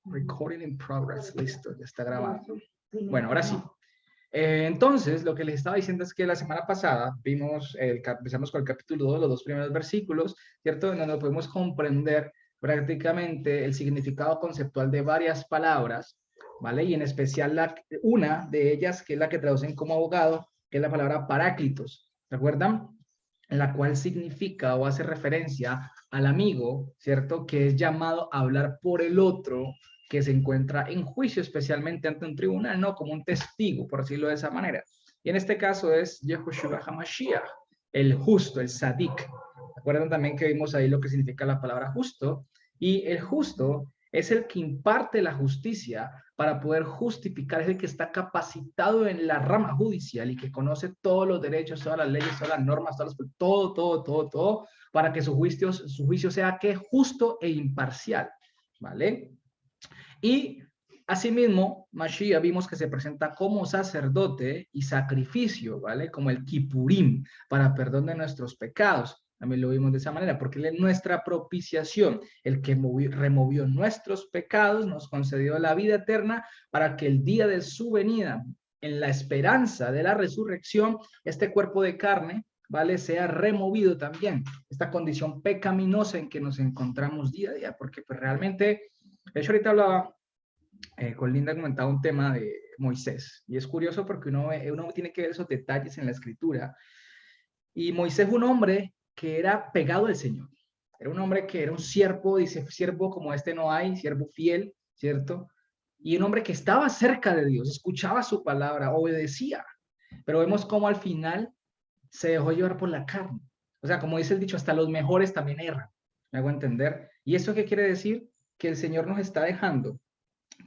Recording in progress. Listo, ya está grabando. Bueno, ahora sí. Entonces, lo que les estaba diciendo es que la semana pasada empezamos con el capítulo 2, los dos primeros versículos, ¿cierto? En donde podemos comprender prácticamente el significado conceptual de varias palabras, ¿vale? Y en especial una de ellas, que es la que traducen como abogado, que es la palabra paráclitos. ¿Recuerdan? En la cual significa o hace referencia al amigo, ¿cierto? Que es llamado a hablar por el otro, que se encuentra en juicio, especialmente ante un tribunal, ¿no? Como un testigo, por decirlo de esa manera. Y en este caso es Yehoshua HaMashiach, el justo, el Sadik. Recuerdan también que vimos ahí lo que significa la palabra justo, y el justo es el que imparte la justicia para poder justificar, es el que está capacitado en la rama judicial y que conoce todos los derechos, todas las leyes, todas las normas, todo, para que su juicio sea que justo e imparcial, ¿vale? Y asimismo, Mashiach vimos que se presenta como sacerdote y sacrificio, ¿vale? Como el Kippurim, para perdón de nuestros pecados. También lo vimos de esa manera, porque Él es nuestra propiciación, el que removió nuestros pecados, nos concedió la vida eterna para que el día de su venida, en la esperanza de la resurrección, este cuerpo de carne, ¿vale? Sea removido también, esta condición pecaminosa en que nos encontramos día a día, porque pues realmente, de hecho ahorita hablaba con Linda, comentaba un tema de Moisés, y es curioso porque uno tiene que ver esos detalles en la escritura. Y Moisés es un hombre que era pegado al Señor. Era un hombre que era un siervo, dice, siervo como este no hay, siervo fiel, ¿cierto? Y un hombre que estaba cerca de Dios, escuchaba su palabra, obedecía. Pero vemos cómo al final se dejó llevar por la carne. O sea, como dice el dicho, hasta los mejores también erran. ¿Me hago entender? ¿Y eso qué quiere decir? Que el Señor nos está dejando,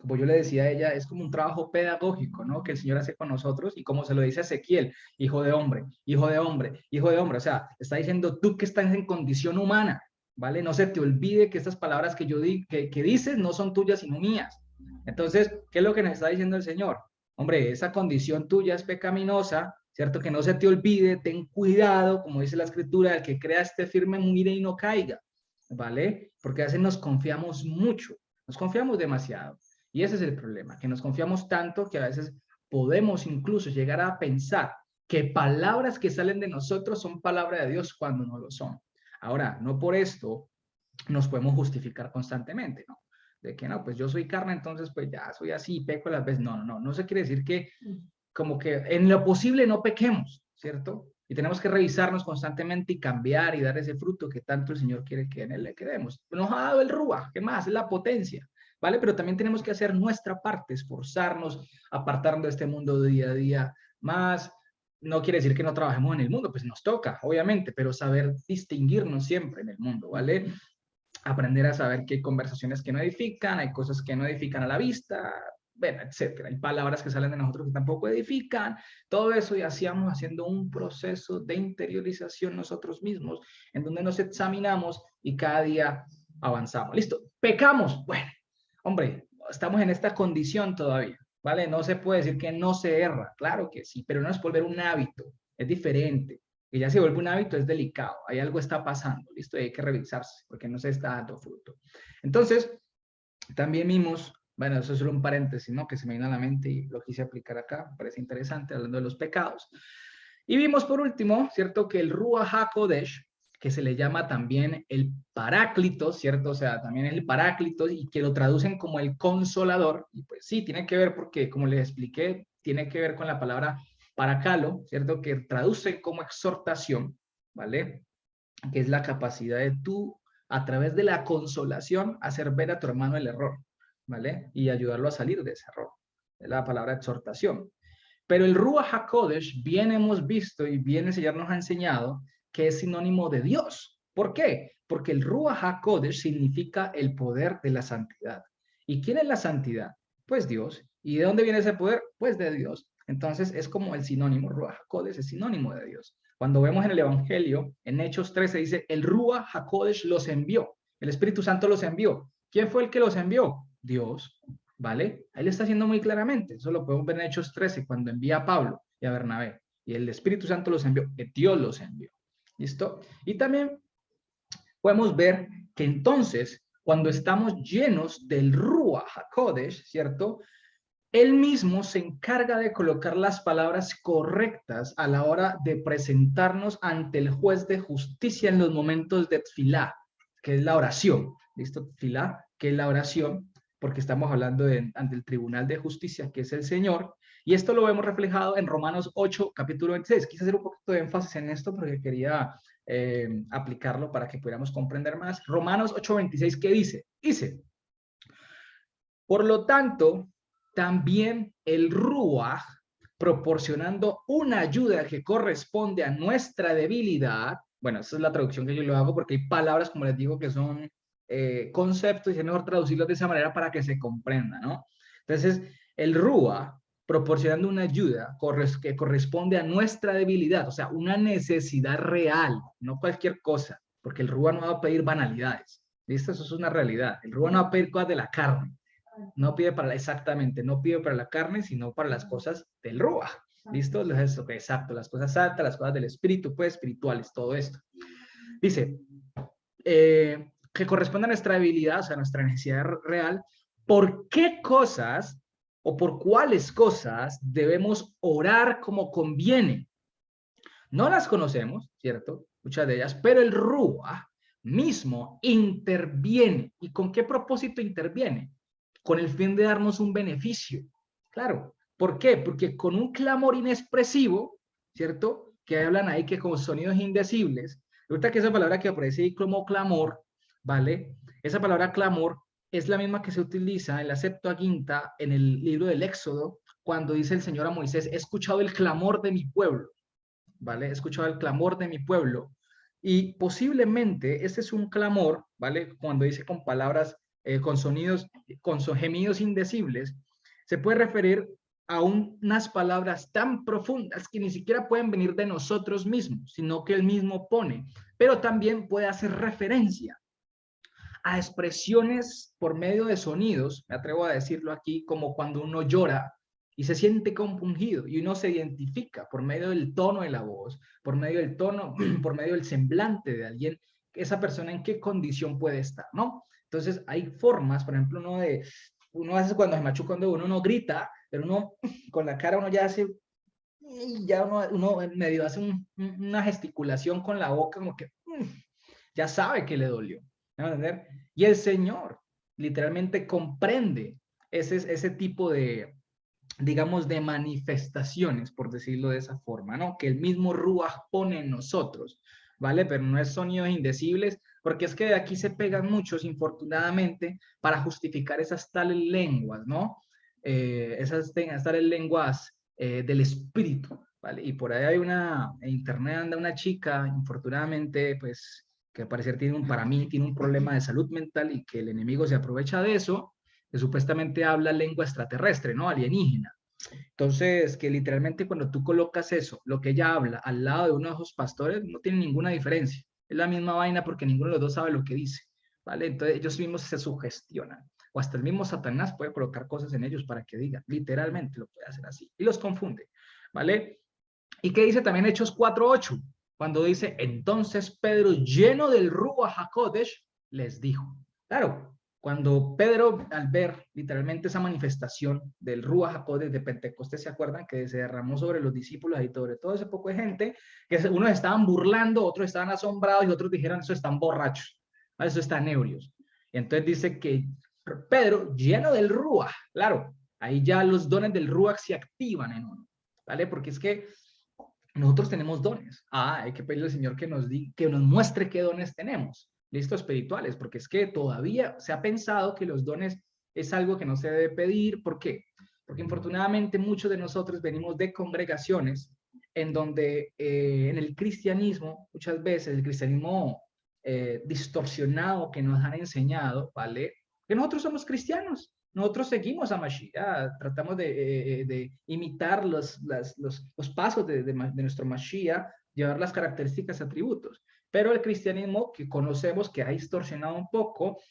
como yo le decía a ella, es como un trabajo pedagógico, ¿no? Que el Señor hace con nosotros y como se lo dice a Ezequiel, hijo de hombre, hijo de hombre, hijo de hombre. O sea, está diciendo tú que estás en condición humana, ¿vale? No se te olvide que estas palabras que yo que dices no son tuyas sino mías. Entonces, ¿qué es lo que nos está diciendo el Señor? Hombre, esa condición tuya es pecaminosa, ¿cierto? Que no se te olvide, ten cuidado, como dice la escritura, el que crea esté firme, mire y no caiga, ¿vale? Porque a veces nos confiamos mucho, nos confiamos demasiado. Y ese es el problema, que nos confiamos tanto que a veces podemos incluso llegar a pensar que palabras que salen de nosotros son palabra de Dios cuando no lo son. Ahora, no por esto nos podemos justificar constantemente, ¿no? De que no, pues yo soy carne, entonces pues ya soy así, peco las veces. No se quiere decir que como que en lo posible no pequemos, ¿cierto? Y tenemos que revisarnos constantemente y cambiar y dar ese fruto que tanto el Señor quiere que en él le quedemos. Nos ha dado el Ruach, ¿qué más? Es la potencia, ¿vale? Pero también tenemos que hacer nuestra parte, esforzarnos, apartarnos de este mundo de día a día más. No quiere decir que no trabajemos en el mundo, pues nos toca, obviamente, pero saber distinguirnos siempre en el mundo, ¿vale? Aprender a saber que hay conversaciones que no edifican, hay cosas que no edifican a la vista, bueno, etcétera. Hay palabras que salen de nosotros que tampoco edifican, todo eso y hacíamos haciendo un proceso de interiorización nosotros mismos, en donde nos examinamos y cada día avanzamos. Listo, pecamos. Bueno, hombre, estamos en esta condición todavía, ¿vale? No se puede decir que no se erra, claro que sí, pero no es volver un hábito, es diferente. Que ya se vuelve un hábito es delicado, hay algo está pasando, listo, y hay que revisarse porque no se está dando fruto. Entonces, también vimos, bueno, eso es solo un paréntesis, ¿no? Que se me viene a la mente y lo quise aplicar acá, me parece interesante, hablando de los pecados. Y vimos por último, ¿cierto? Que el Ruach HaKodesh, que se le llama también el Paráclito, ¿cierto? O sea, también el Paráclito y que lo traducen como el Consolador. Y pues sí, tiene que ver porque, como les expliqué, tiene que ver con la palabra paracalo, ¿cierto? Que traduce como exhortación, ¿vale? Que es la capacidad de tú, a través de la consolación, hacer ver a tu hermano el error, ¿vale? Y ayudarlo a salir de ese error. Es la palabra exhortación. Pero el Ruach HaKodesh, bien hemos visto y bien el Señor nos ha enseñado que es sinónimo de Dios. ¿Por qué? Porque el Ruach HaKodesh significa el poder de la santidad. ¿Y quién es la santidad? Pues Dios. ¿Y de dónde viene ese poder? Pues de Dios. Entonces es como el sinónimo, Ruach HaKodesh es sinónimo de Dios. Cuando vemos en el Evangelio, en Hechos 13 dice, el Ruach HaKodesh los envió, el Espíritu Santo los envió. ¿Quién fue el que los envió? Dios. ¿Vale? Ahí le está haciendo muy claramente. Eso lo podemos ver en Hechos 13, cuando envía a Pablo y a Bernabé. Y el Espíritu Santo los envió, que Dios los envió. ¿Listo? Y también podemos ver que entonces, cuando estamos llenos del Ruach HaKodesh, ¿cierto? Él mismo se encarga de colocar las palabras correctas a la hora de presentarnos ante el juez de justicia en los momentos de tfilá, que es la oración. ¿Listo? Tfilá, que es la oración, porque estamos hablando ante el tribunal de justicia, que es el Señor. Y esto lo vemos reflejado en Romanos 8, capítulo 26. Quise hacer un poquito de énfasis en esto porque quería aplicarlo para que pudiéramos comprender más. Romanos 8, 26, ¿qué dice? Dice, por lo tanto, también el Ruach, proporcionando una ayuda que corresponde a nuestra debilidad. Bueno, esa es la traducción que yo lo hago porque hay palabras, como les digo, que son conceptos y es mejor traducirlos de esa manera para que se comprenda, ¿no? Entonces, el Ruach, proporcionando una ayuda que corresponde a nuestra debilidad, o sea, una necesidad real, no cualquier cosa, porque el Ruach no va a pedir banalidades. ¿Listo? Eso es una realidad. El Ruach no va a pedir cosas de la carne. No pide para exactamente, no pide para la carne, sino para las cosas del Ruach. ¿Listo? Exacto, las cosas altas, las cosas del espíritu, pues espirituales, todo esto. Dice, que corresponde a nuestra debilidad, o sea, a nuestra necesidad real, ¿por qué cosas o por cuáles cosas debemos orar como conviene? No las conocemos, ¿cierto? Muchas de ellas, pero el Ruach mismo interviene. ¿Y con qué propósito interviene? Con el fin de darnos un beneficio. Claro. ¿Por qué? Porque con un clamor inexpresivo, ¿cierto? Que hablan ahí que con sonidos indecibles. Resulta que esa palabra que aparece ahí como clamor, ¿vale? Esa palabra clamor es la misma que se utiliza en la Septuaginta, en el libro del Éxodo, cuando dice el Señor a Moisés, he escuchado el clamor de mi pueblo, ¿vale? He escuchado el clamor de mi pueblo. Y posiblemente este es un clamor, ¿vale? Cuando dice con palabras, con sonidos, con gemidos indecibles, se puede referir a unas palabras tan profundas que ni siquiera pueden venir de nosotros mismos, sino que él mismo pone. Pero también puede hacer referencia a expresiones por medio de sonidos, me atrevo a decirlo aquí, como cuando uno llora y se siente compungido y uno se identifica por medio del tono de la voz, por medio del tono, por medio del semblante de alguien, esa persona en qué condición puede estar, ¿no? Entonces hay formas, por ejemplo, uno hace cuando se machuca, cuando uno no grita, pero uno con la cara uno ya hace, y ya uno medio hace una gesticulación con la boca como que ya sabe que le dolió. ¿Me van a entender? Y el Señor literalmente comprende ese tipo de, digamos, de manifestaciones, por decirlo de esa forma, ¿no? Que el mismo Ruach pone en nosotros, ¿vale? Pero no es sonidos indecibles, porque es que de aquí se pegan muchos, infortunadamente, para justificar esas tales lenguas, ¿no? Esas tales lenguas del espíritu, ¿vale? Y por ahí hay en internet anda una chica, infortunadamente, pues, que al parecer para mí, tiene un problema de salud mental y que el enemigo se aprovecha de eso, que supuestamente habla lengua extraterrestre, ¿no? Alienígena. Entonces, que literalmente cuando tú colocas eso, lo que ella habla, al lado de uno de esos pastores, no tiene ninguna diferencia. Es la misma vaina porque ninguno de los dos sabe lo que dice, ¿vale? Entonces ellos mismos se sugestionan. O hasta el mismo Satanás puede colocar cosas en ellos para que digan, literalmente lo puede hacer así. Y los confunde, ¿vale? ¿Y qué dice también Hechos 4:8? Cuando dice, entonces Pedro, lleno del Ruach HaKodesh, les dijo. Claro, cuando Pedro, al ver literalmente esa manifestación del Ruach HaKodesh de Pentecostés, ¿se acuerdan? Que se derramó sobre los discípulos y sobre todo ese poco de gente, que unos estaban burlando, otros estaban asombrados y otros dijeron, eso están borrachos, eso están ebrios. Y entonces dice que Pedro, lleno del Ruach, claro, ahí ya los dones del Ruach se activan en uno, ¿vale? Porque es que nosotros tenemos dones. Hay que pedirle al Señor que nos muestre qué dones tenemos, listo, espirituales, porque es que todavía se ha pensado que los dones es algo que no se debe pedir. ¿Por qué? Porque infortunadamente muchos de nosotros venimos de congregaciones en donde en el cristianismo, muchas veces el cristianismo distorsionado que nos han enseñado, ¿vale? Que nosotros somos cristianos. Nosotros seguimos a Mashiach, tratamos de imitar los pasos de nuestro Mashiach, llevar las características, atributos. Pero el cristianismo que conocemos, que ha distorsionado un poco,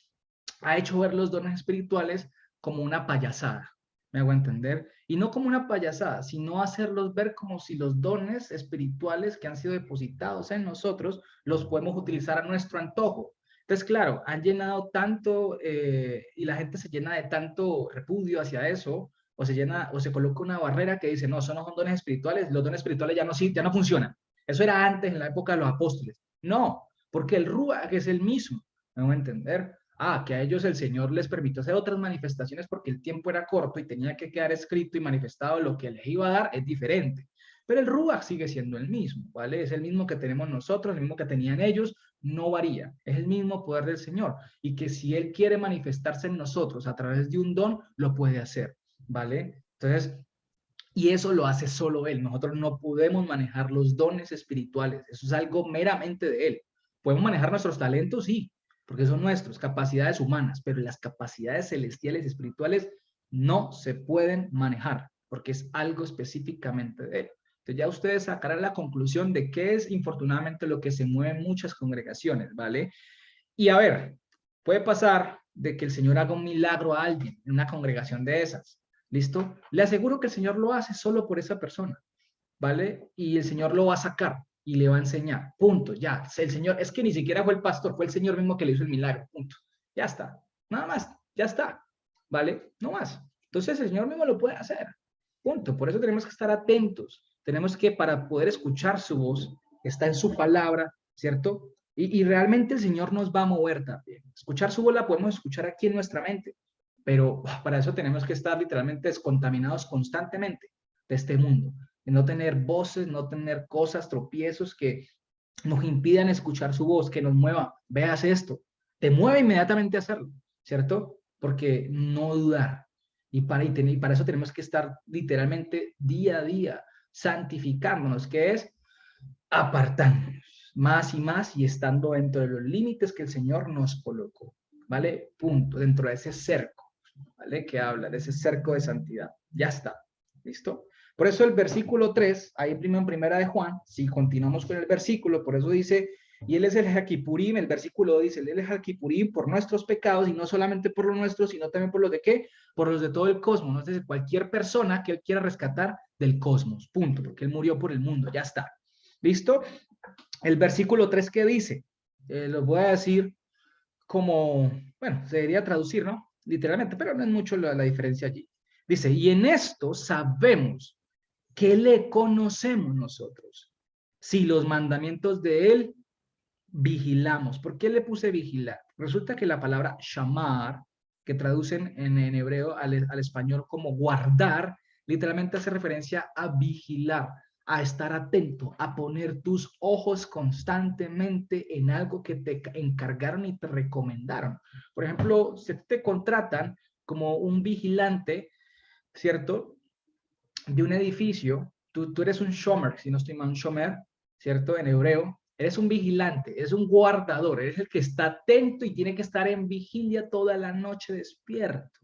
ha hecho ver los dones espirituales como una payasada, me hago entender, y no como una payasada, sino hacerlos ver como si los dones espirituales que han sido depositados en nosotros los podemos utilizar a nuestro antojo. Entonces, claro, han llenado tanto y la gente se llena de tanto repudio hacia eso, o se llena, o se coloca una barrera que dice, no, eso no son dones espirituales, los dones espirituales ya no, sí, ya no funcionan. Eso era antes, en la época de los apóstoles. No, porque el Ruach es el mismo, ¿me voy a entender? Ah, que a ellos el Señor les permitió hacer otras manifestaciones porque el tiempo era corto y tenía que quedar escrito y manifestado lo que les iba a dar, es diferente. Pero el Ruach sigue siendo el mismo, ¿vale? Es el mismo que tenemos nosotros, el mismo que tenían ellos, no varía, es el mismo poder del Señor y que si Él quiere manifestarse en nosotros a través de un don, lo puede hacer, ¿vale? Entonces, y eso lo hace solo Él, nosotros no podemos manejar los dones espirituales, eso es algo meramente de Él. ¿Podemos manejar nuestros talentos? Sí, porque son nuestras capacidades humanas, pero las capacidades celestiales y espirituales no se pueden manejar, porque es algo específicamente de Él. Entonces ya ustedes sacarán la conclusión de qué es infortunadamente lo que se mueve en muchas congregaciones, ¿vale? Y a ver, puede pasar de que el Señor haga un milagro a alguien en una congregación de esas, ¿listo? Le aseguro que el Señor lo hace solo por esa persona, ¿vale? Y el Señor lo va a sacar y le va a enseñar, punto, ya. El Señor, es que ni siquiera fue el pastor, fue el Señor mismo que le hizo el milagro, punto. Ya está, nada más, ya está, ¿vale? No más. Entonces el Señor mismo lo puede hacer, punto. Por eso tenemos que estar atentos, tenemos que, para poder escuchar su voz, está en su palabra, ¿cierto? Y realmente el Señor nos va a mover también. Escuchar su voz la podemos escuchar aquí en nuestra mente, pero para eso tenemos que estar literalmente descontaminados constantemente de este mundo, de no tener voces, no tener cosas, tropiezos que nos impidan escuchar su voz, que nos mueva, veas esto, te mueve inmediatamente a hacerlo, ¿cierto? Porque no dudar. Y para eso tenemos que estar literalmente día a día santificándonos, que es apartándonos más y más y estando dentro de los límites que el Señor nos colocó, ¿vale? Punto, dentro de ese cerco, ¿vale? Que habla de ese cerco de santidad. Ya está, ¿listo? Por eso el versículo 3, ahí primero en primera de Juan, si continuamos con el versículo, por eso dice, y él es el Jaquipurim, el versículo dice, él es el Jaquipurim por nuestros pecados, y no solamente por los nuestros, sino también por los de qué, por los de todo el cosmos, ¿no? Es decir, cualquier persona que él quiera rescatar del cosmos, punto, porque él murió por el mundo, ya está. ¿Listo? El versículo 3 que dice, lo voy a decir como, bueno, se debería traducir, ¿no? Literalmente, pero no es mucho la diferencia allí. Dice, y en esto sabemos que le conocemos nosotros, si los mandamientos de él vigilamos. ¿Por qué le puse vigilar? Resulta que la palabra shamar, que traducen en hebreo al español como guardar, literalmente hace referencia a vigilar, a estar atento, a poner tus ojos constantemente en algo que te encargaron y te recomendaron. Por ejemplo, si te contratan como un vigilante, ¿cierto? De un edificio, tú eres un shomer, si no estoy mal, un shomer, ¿cierto? En hebreo, eres un vigilante, eres un guardador, eres el que está atento y tiene que estar en vigilia toda la noche despierto,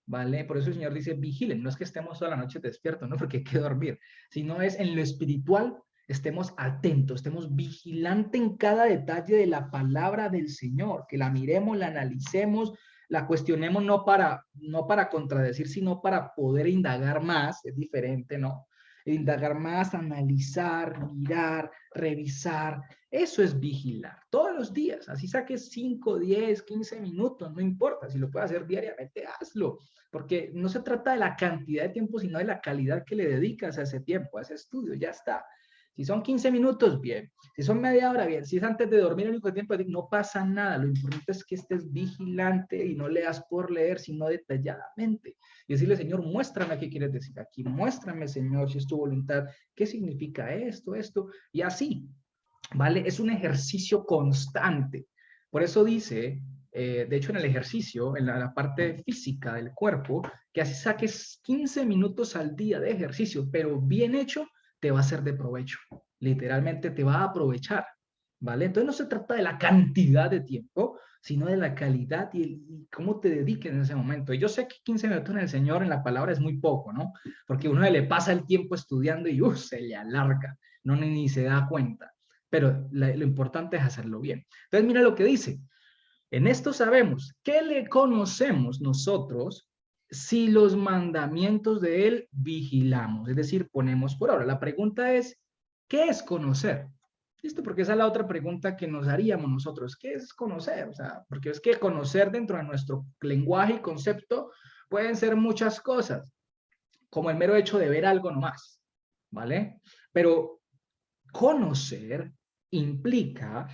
¿vale? Por eso el Señor dice, vigilen, no es que estemos toda la noche despiertos, no porque hay que dormir, sino es en lo espiritual, estemos atentos, estemos vigilantes en cada detalle de la palabra del Señor, que la miremos, la analicemos, la cuestionemos no para contradecir, sino para poder indagar más, es diferente, ¿no? Indagar más, analizar, mirar, revisar, eso es vigilar, todos los días, así saques 5, 10, 15 minutos, no importa, si lo puedes hacer diariamente, hazlo, porque no se trata de la cantidad de tiempo, sino de la calidad que le dedicas a ese tiempo, a ese estudio, ya está. Si son 15 minutos, bien. Si son media hora, bien. Si es antes de dormir el único tiempo, no pasa nada. Lo importante es que estés vigilante y no leas por leer, sino detalladamente. Y decirle, Señor, muéstrame qué quieres decir aquí. Muéstrame, Señor, si es tu voluntad. ¿Qué significa esto, esto? Y así, ¿vale? Es un ejercicio constante. Por eso dice, de hecho, en el ejercicio, en la parte física del cuerpo, que así saques 15 minutos al día de ejercicio, pero bien hecho, te va a ser de provecho. Literalmente te va a aprovechar, ¿vale? Entonces no se trata de la cantidad de tiempo, sino de la calidad y cómo te dediques en ese momento. Y yo sé que 15 minutos en el Señor, en la palabra, es muy poco, ¿no? Porque uno le pasa el tiempo estudiando y se le alarga, no ni se da cuenta. Pero lo importante es hacerlo bien. Entonces mira lo que dice. En esto sabemos que le conocemos nosotros si los mandamientos de él vigilamos, es decir, ponemos por obra. La pregunta es, ¿qué es conocer? ¿Listo? Porque esa es la otra pregunta que nos haríamos nosotros. ¿Qué es conocer? O sea, porque es que conocer dentro de nuestro lenguaje y concepto pueden ser muchas cosas, como el mero hecho de ver algo nomás, ¿vale? Pero conocer implica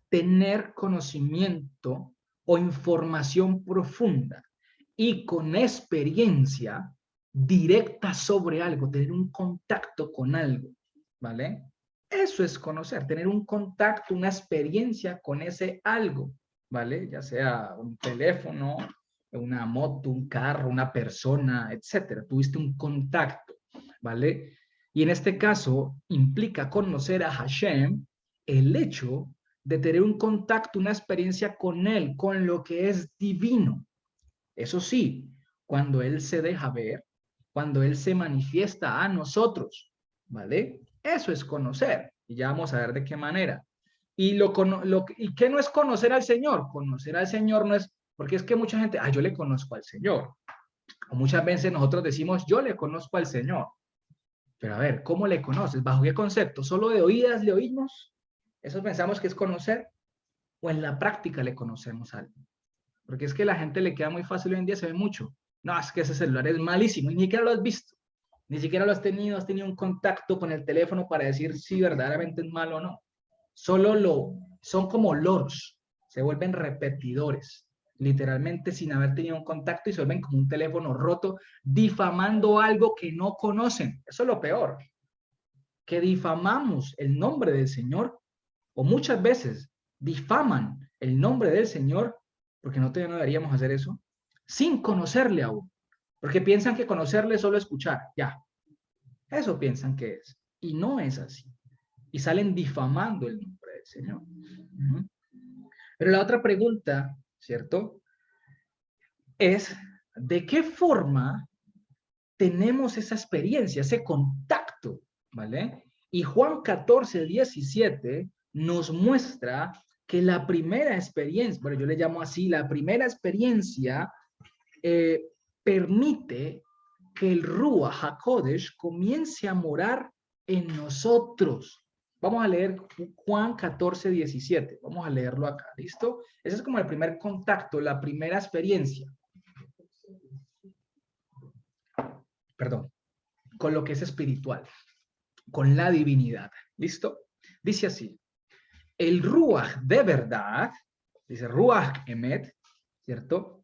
tener conocimiento o información profunda y con experiencia directa sobre algo, tener un contacto con algo, ¿vale? Eso es conocer, tener un contacto, una experiencia con ese algo, ¿vale? Ya sea un teléfono, una moto, un carro, una persona, etcétera. Tuviste un contacto, ¿vale? Y en este caso implica conocer a Hashem el hecho de tener un contacto, una experiencia con Él, con lo que es divino. Eso sí, cuando Él se deja ver, cuando Él se manifiesta a nosotros, ¿vale? Eso es conocer. Y ya vamos a ver de qué manera. ¿Y qué no es conocer al Señor? Conocer al Señor no es, porque es que mucha gente, yo le conozco al Señor. O muchas veces nosotros decimos, yo le conozco al Señor. Pero a ver, ¿cómo le conoces? ¿Bajo qué concepto? ¿Solo de oídas le oímos? ¿Eso pensamos que es conocer? ¿O en la práctica le conocemos algo? Porque es que la gente le queda muy fácil hoy en día, se ve mucho. No, es que ese celular es malísimo y ni siquiera lo has visto. Ni siquiera lo has tenido un contacto con el teléfono para decir si verdaderamente es malo o no. Son como loros, se vuelven repetidores, literalmente sin haber tenido un contacto y se vuelven como un teléfono roto, difamando algo que no conocen. Eso es lo peor, que difamamos el nombre del Señor, o muchas veces difaman el nombre del Señor, porque no deberíamos hacer eso, sin conocerle aún, porque piensan que conocerle es solo escuchar, ya, eso piensan que es, y no es así, y salen difamando el nombre del Señor. Pero la otra pregunta, ¿cierto? Es, ¿de qué forma tenemos esa experiencia, ese contacto, ¿vale? Y Juan 14:17 nos muestra que la primera experiencia, bueno, yo le llamo así, la primera experiencia eh, permite que el Ruach HaKodesh comience a morar en nosotros. Vamos a leer Juan 14:17. Vamos a leerlo acá, ¿listo? Ese es como el primer contacto, la primera experiencia. Perdón, con lo que es espiritual, con la divinidad. ¿Listo? Dice así, el Ruach de verdad, dice Ruach Emet, ¿cierto?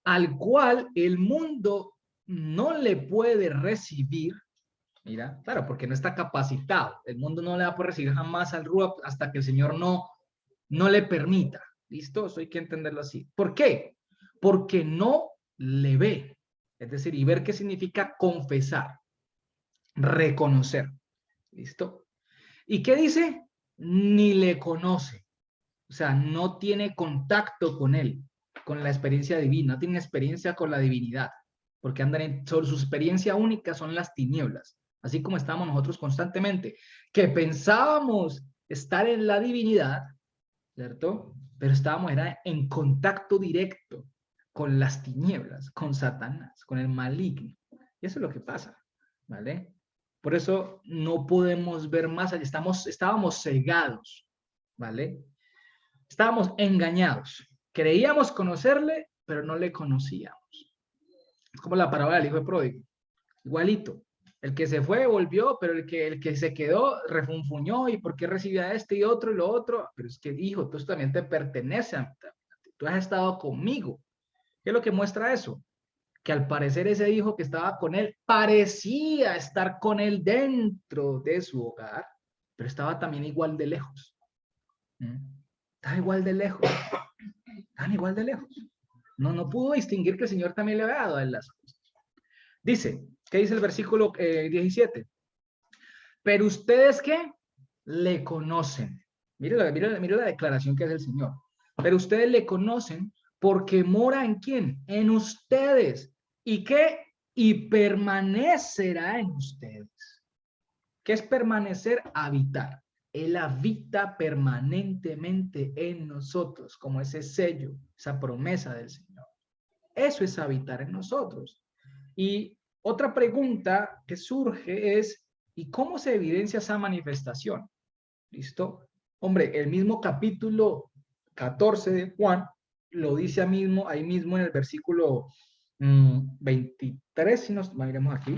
Al cual el mundo no le puede recibir, mira, claro, porque no está capacitado. El mundo no le va a poder recibir jamás al Ruach hasta que el Señor no le permita. ¿Listo? Eso hay que entenderlo así. ¿Por qué? Porque no le ve. Es decir, y ver qué significa confesar, reconocer. ¿Listo? ¿Y qué dice? Ni le conoce. O sea, no tiene contacto con él, con la experiencia divina, no tiene experiencia con la divinidad, porque andan su experiencia única son las tinieblas, así como estamos nosotros constantemente, que pensábamos estar en la divinidad, ¿cierto? Pero era en contacto directo con las tinieblas, con Satanás, con el maligno. Y eso es lo que pasa, ¿vale? Por eso no podemos ver más allá, estábamos cegados, ¿vale? Estábamos engañados. Creíamos conocerle, pero no le conocíamos. Es como la parábola del hijo de pródigo. Igualito. El que se fue volvió, pero el que se quedó refunfuñó y por qué recibía este y otro y lo otro. Pero es que, hijo, tú también te pertenece a mí. Tú has estado conmigo. ¿Qué es lo que muestra eso? Que al parecer ese hijo que estaba con él parecía estar con él dentro de su hogar, pero estaba también igual de lejos. Estaba igual de lejos. Estaban igual de lejos. No pudo distinguir que el Señor también le había dado a él las cosas. Dice, ¿qué dice el versículo 17? Pero ustedes, ¿qué? Le conocen. Mire la declaración que hace el Señor. Pero ustedes le conocen porque mora en quién? En ustedes. ¿Y qué? Y permanecerá en ustedes. ¿Qué es permanecer? Habitar. Él habita permanentemente en nosotros, como ese sello, esa promesa del Señor. Eso es habitar en nosotros. Y otra pregunta que surge es, ¿Y cómo se evidencia esa manifestación? ¿Listo? Hombre, el mismo capítulo 14 de Juan lo dice ahí mismo en el versículo 23, si nos miremos aquí.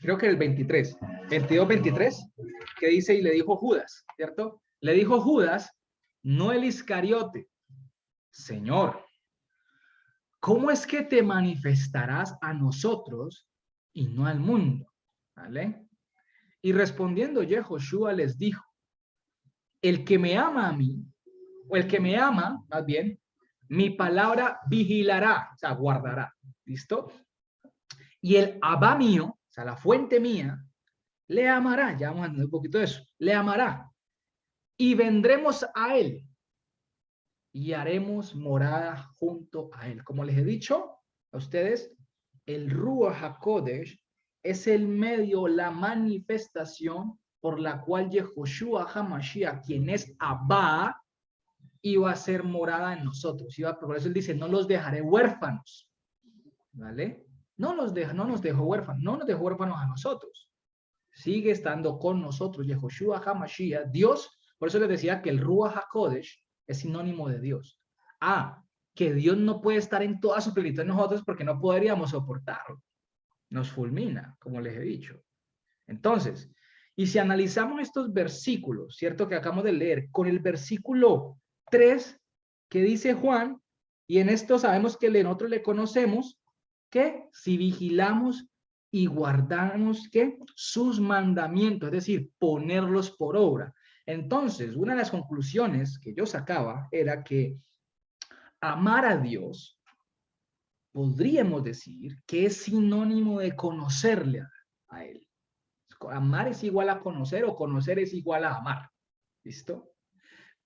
Creo que el 23, 22, 23, que dice, y le dijo Judas, ¿cierto? Le dijo Judas, no el Iscariote, Señor, ¿cómo es que te manifestarás a nosotros y no al mundo? ¿Vale? Y respondiendo Yehoshua les dijo, el que me ama a mí, o el que me ama, más bien, mi palabra vigilará, o sea, guardará. ¿Listo? Y el Abba mío, o sea, la fuente mía, le amará. Ya vamos a entender un poquito de eso. Le amará. Y vendremos a él y haremos morada junto a él. Como les he dicho a ustedes, el Ruach HaKodesh es el medio, la manifestación por la cual Yehoshua HaMashiach, quien es Abba, iba a ser morada en nosotros. Por eso él dice, no los dejaré huérfanos. ¿Vale? No nos dejó huérfanos, no nos dejó huérfanos a nosotros. Sigue estando con nosotros, Yehoshua HaMashiach, Dios. Por eso les decía que el Ruach HaKodesh es sinónimo de Dios. Que Dios no puede estar en toda su plenitud en nosotros porque no podríamos soportarlo. Nos fulmina, como les he dicho. Entonces, y si analizamos estos versículos, ¿cierto? Que acabamos de leer, con el versículo 3 que dice Juan, y en esto sabemos que nosotros le conocemos, que si vigilamos y guardamos que sus mandamientos, es decir, ponerlos por obra. Entonces, una de las conclusiones que yo sacaba era que amar a Dios, podríamos decir que es sinónimo de conocerle a Él. Amar es igual a conocer o conocer es igual a amar. ¿Listo?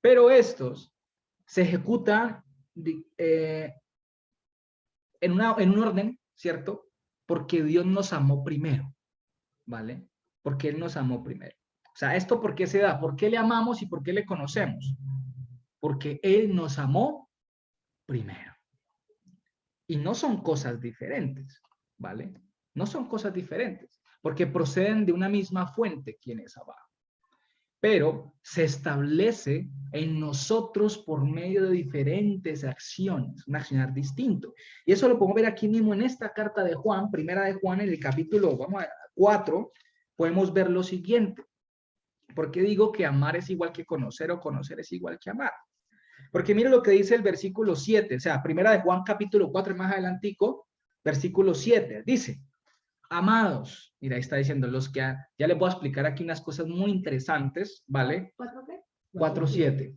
Pero estos se ejecutan en un orden, ¿cierto? Porque Dios nos amó primero, ¿vale? Porque Él nos amó primero. O sea, ¿esto por qué se da? ¿Por qué le amamos y por qué le conocemos? Porque Él nos amó primero. Y no son cosas diferentes, ¿vale? No son cosas diferentes, porque proceden de una misma fuente, quien es Abba. Pero se establece en nosotros por medio de diferentes acciones, un accionar distinto. Y eso lo podemos ver aquí mismo en esta carta de Juan, primera de Juan, en el capítulo 4, podemos ver lo siguiente. ¿Por qué digo que amar es igual que conocer o conocer es igual que amar? Porque mire lo que dice el versículo 7, o sea, primera de Juan capítulo 4, más adelantico, versículo 7, dice, amados, mira, ahí está diciendo los que ya les voy a explicar aquí unas cosas muy interesantes, ¿vale? ¿4 qué? 4:7.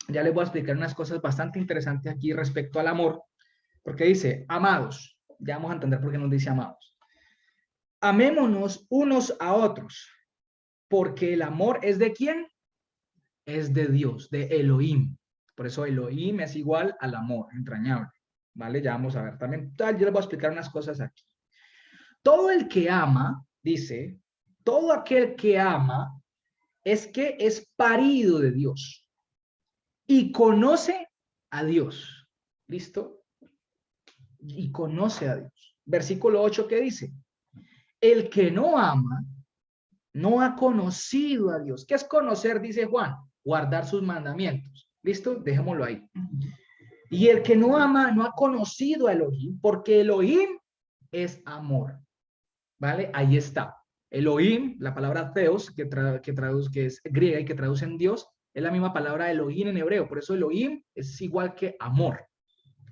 Ya les voy a explicar unas cosas bastante interesantes aquí respecto al amor, porque dice, amados, ya vamos a entender por qué nos dice amados. Amémonos unos a otros, porque el amor es ¿de quién? Es de Dios, de Elohim. Por eso Elohim es igual al amor entrañable, ¿vale? Ya vamos a ver también, yo les voy a explicar unas cosas aquí. Todo el que ama, dice, todo aquel que ama es que es parido de Dios y conoce a Dios. ¿Listo? Y conoce a Dios. Versículo 8, ¿qué dice? El que no ama no ha conocido a Dios. ¿Qué es conocer? Dice Juan. Guardar sus mandamientos. ¿Listo? Dejémoslo ahí. Y el que no ama no ha conocido a Elohim, porque Elohim es amor. ¿Vale? Ahí está. Elohim, la palabra Theos, que es griega y que traduce en Dios, es la misma palabra Elohim en hebreo. Por eso Elohim es igual que amor.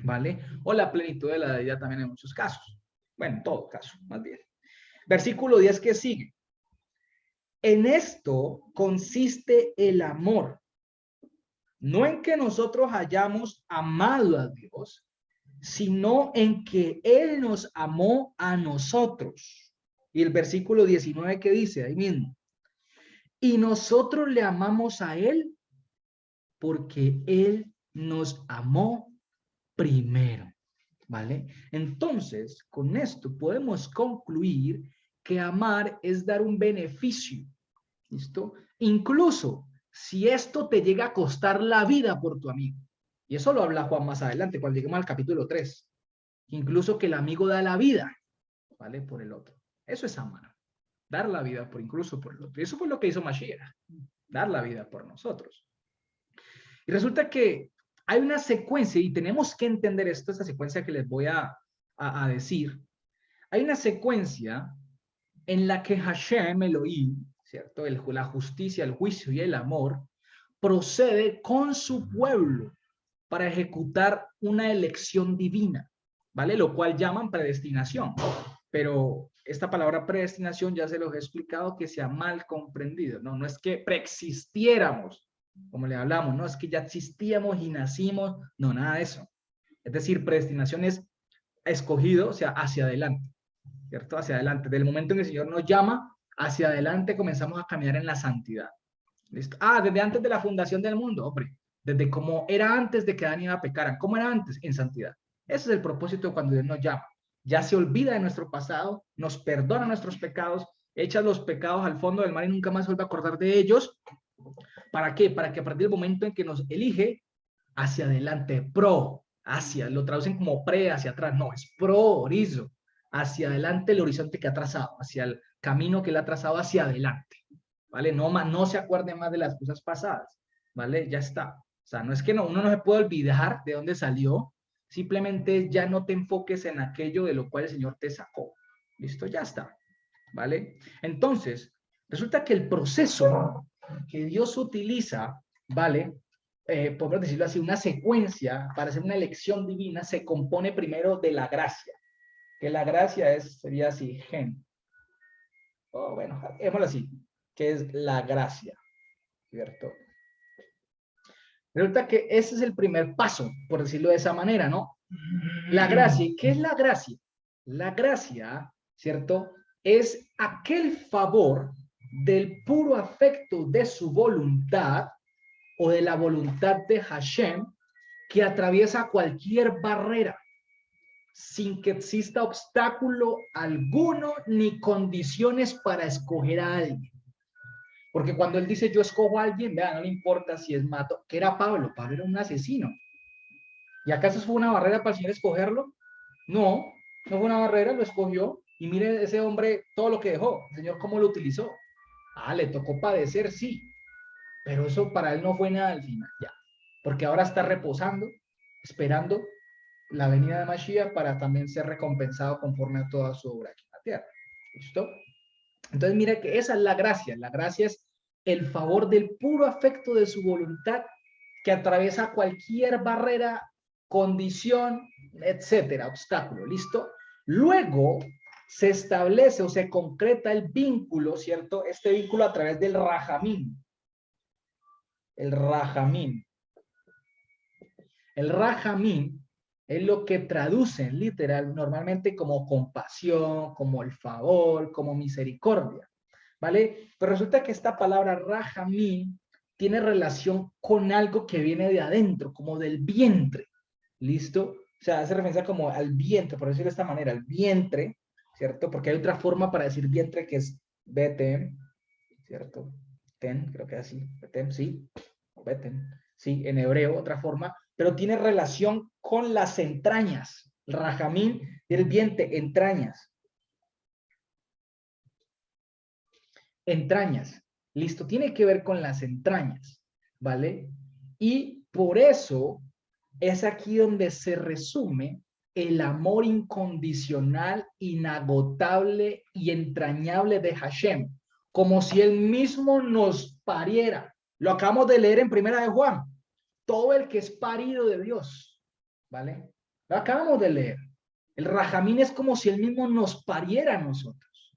¿Vale? O la plenitud de la deidad también en muchos casos. Bueno, en todo caso, más bien. Versículo 10 que sigue. En esto consiste el amor. No en que nosotros hayamos amado a Dios, sino en que Él nos amó a nosotros. Y el versículo 19 que dice ahí mismo. Y nosotros le amamos a Él porque Él nos amó primero. ¿Vale? Entonces, con esto podemos concluir que amar es dar un beneficio. ¿Listo? Incluso si esto te llega a costar la vida por tu amigo. Y eso lo habla Juan más adelante, cuando lleguemos al capítulo 3. Incluso que el amigo da la vida, ¿vale? Por el otro. Eso es amar. dar la vida incluso por el otro. Y eso fue lo que hizo Mashiach, dar la vida por nosotros. Y resulta que hay una secuencia, y tenemos que entender esto, esta secuencia que les voy a decir. Hay una secuencia en la que Hashem Elohim, ¿cierto? La justicia, el juicio y el amor procede con su pueblo para ejecutar una elección divina, ¿vale? Lo cual llaman predestinación. Pero esta palabra predestinación ya se los he explicado que se ha mal comprendido, ¿no? No es que preexistiéramos, como le hablamos, no es que ya existíamos y nacimos, no, nada de eso. Es decir, predestinación es escogido, o sea, hacia adelante, ¿cierto? Hacia adelante. Del momento en que el Señor nos llama, hacia adelante comenzamos a caminar en la santidad. ¿Listo? Ah, desde antes de la fundación del mundo, hombre, desde cómo era antes de que Adán y Eva pecaran, ¿cómo era antes? En santidad. Ese es el propósito cuando Dios nos llama. Ya se olvida de nuestro pasado, nos perdona nuestros pecados, echa los pecados al fondo del mar y nunca más vuelve a acordar de ellos. ¿Para qué? Para que a partir del momento en que nos elige, hacia adelante, hacia, lo traducen como hacia atrás, no, es horizo, hacia adelante el horizonte que ha trazado, hacia el camino que él ha trazado hacia adelante, ¿vale? No se acuerde más de las cosas pasadas, ¿vale? Ya está. O sea, no es que uno no se puede olvidar de dónde salió, simplemente ya no te enfoques en aquello de lo cual el Señor te sacó. ¿Listo? Ya está, ¿vale? Entonces, resulta que el proceso que Dios utiliza, ¿vale? Podemos decirlo así, una secuencia para hacer una elección divina se compone primero de la gracia, que la gracia sería así, gen. Oh, bueno, hagámoslo así, que es la gracia, ¿cierto? Resulta que ese es el primer paso, por decirlo de esa manera, ¿no? La gracia, ¿qué es la gracia? La gracia, ¿cierto? Es aquel favor del puro afecto de su voluntad o de la voluntad de Hashem que atraviesa cualquier barrera sin que exista obstáculo alguno ni condiciones para escoger a alguien. Porque cuando él dice yo escojo a alguien, vea, no le importa si es mato, que era Pablo era un asesino. ¿Y acaso fue una barrera para el Señor escogerlo? No, no fue una barrera, lo escogió. Y mire ese hombre todo lo que dejó. El Señor cómo lo utilizó. Ah, le tocó padecer, sí. Pero eso para él no fue nada al final, ya. Porque ahora está reposando, esperando la venida de Mashiach para también ser recompensado conforme a toda su obra aquí en la tierra. ¿Listo? Entonces, mira que esa es la gracia. La gracia es el favor del puro afecto de su voluntad que atraviesa cualquier barrera, condición, etcétera, obstáculo. ¿Listo? Luego se establece o se concreta el vínculo, ¿cierto? Este vínculo a través del rajamín. El rajamín. El rajamín es lo que traducen literal normalmente como compasión, como el favor, como misericordia, ¿vale? Pero resulta que esta palabra rajamín tiene relación con algo que viene de adentro, como del vientre, ¿listo? O sea, hace referencia como al vientre, por decirlo de esta manera, al vientre, ¿cierto? Porque hay otra forma para decir vientre que es beten, ¿cierto? Ten, creo que es así, beten, sí, beten, sí, en hebreo, otra forma, pero tiene relación con las entrañas. Rajamín del vientre, entrañas. Entrañas, listo, tiene que ver con las entrañas, ¿vale? Y por eso es aquí donde se resume el amor incondicional, inagotable y entrañable de Hashem, como si él mismo nos pariera. Lo acabamos de leer en Primera de Juan. Todo el que es parido de Dios, ¿vale? Lo acabamos de leer. El rajamín es como si él mismo nos pariera a nosotros,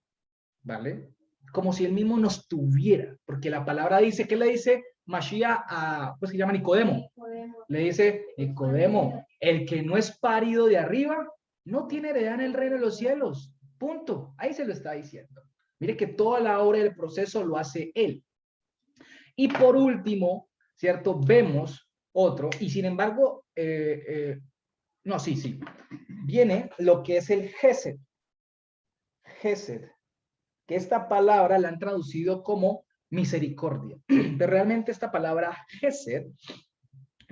¿vale? Como si él mismo nos tuviera, porque la palabra dice, ¿qué le dice Mashiach a, pues que llama Nicodemo? Le dice, Nicodemo, el que no es parido de arriba, no tiene heredad en el reino de los cielos. Punto. Ahí se lo está diciendo. Mire que toda la obra del proceso lo hace él. Y por último, ¿cierto? Vemos otro, y sin embargo, no, sí, viene lo que es el Gesed. Gesed, que esta palabra la han traducido como misericordia. Pero realmente esta palabra Gesed,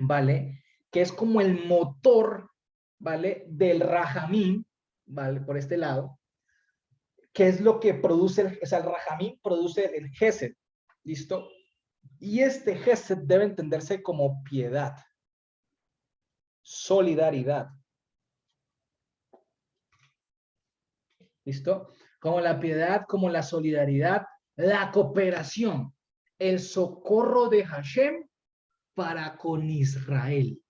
¿vale? Que es como el motor, ¿vale? Del Rajamín, ¿vale? Por este lado, ¿Qué es lo que produce? O sea, el Rahamín produce el Gesed. ¿Listo? Y este Gesed debe entenderse como piedad, solidaridad. ¿Listo? Como la piedad, como la solidaridad, la cooperación, el socorro de Hashem para con Israel.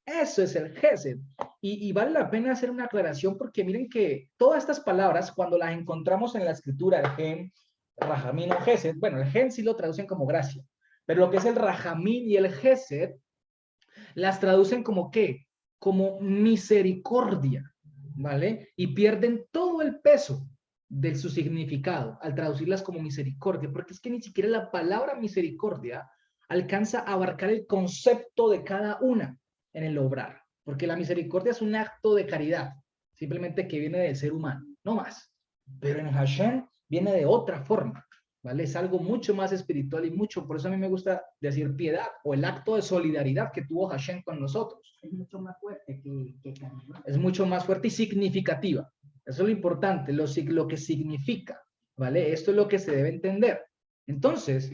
Eso es el Gesed. Y vale la pena hacer una aclaración porque miren que todas estas palabras, cuando las encontramos en la escritura, el Gen, Rahamín o Gesed, bueno, el Gen sí lo traducen como gracia, pero lo que es el Rahamín y el Gesed, las traducen como ¿qué? Como misericordia, ¿vale? Y pierden todo el peso de su significado al traducirlas como misericordia, porque es que ni siquiera la palabra misericordia alcanza a abarcar el concepto de cada una en el obrar, porque la misericordia es un acto de caridad, simplemente que viene del ser humano, no más. Pero en Hashem viene de otra forma, ¿vale? Es algo mucho más espiritual y mucho, por eso a mí me gusta decir piedad o el acto de solidaridad que tuvo Hashem con nosotros. Es mucho más fuerte que es mucho más fuerte y significativa. Eso es lo importante, lo que significa, ¿vale? Esto es lo que se debe entender. Entonces,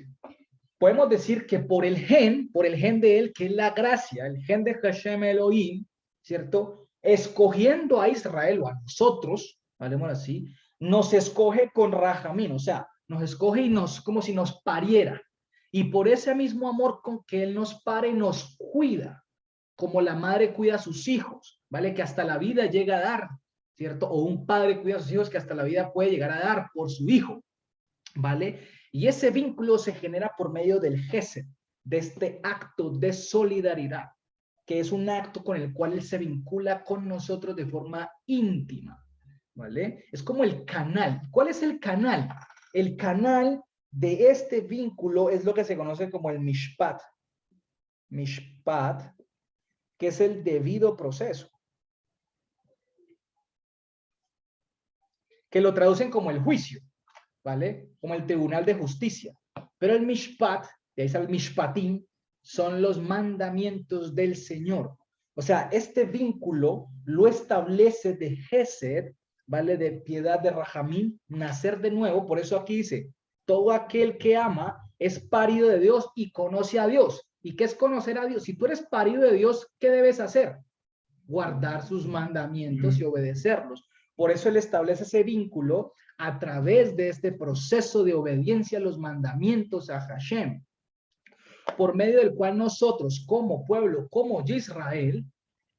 podemos decir que por el gen de él, que es la gracia, el gen de Hashem Elohim, ¿cierto? Escogiendo a Israel o a nosotros, hablemos así, nos escoge con Rahamín, o sea, nos escoge y nos, como si nos pariera. Y por ese mismo amor con que él nos pare, nos cuida, como la madre cuida a sus hijos, ¿vale? Que hasta la vida llega a dar, ¿cierto? O un padre cuida a sus hijos que hasta la vida puede llegar a dar por su hijo, ¿vale? Y ese vínculo se genera por medio del Gesed, de este acto de solidaridad, que es un acto con el cual él se vincula con nosotros de forma íntima, ¿vale? Es como el canal. ¿Cuál es el canal? El canal de este vínculo es lo que se conoce como el mishpat. Mishpat, que es el debido proceso, que lo traducen como el juicio, ¿vale? Como el tribunal de justicia. Pero el mishpat, de ahí sale el mishpatim, son los mandamientos del Señor. O sea, este vínculo lo establece de Gesed, ¿vale? De piedad, de Rahamín, nacer de nuevo. Por eso aquí dice, todo aquel que ama es parido de Dios y conoce a Dios. ¿Y qué es conocer a Dios? Si tú eres parido de Dios, ¿qué debes hacer? Guardar sus mandamientos y obedecerlos. Por eso él establece ese vínculo a través de este proceso de obediencia a los mandamientos a Hashem, por medio del cual nosotros como pueblo, como Israel,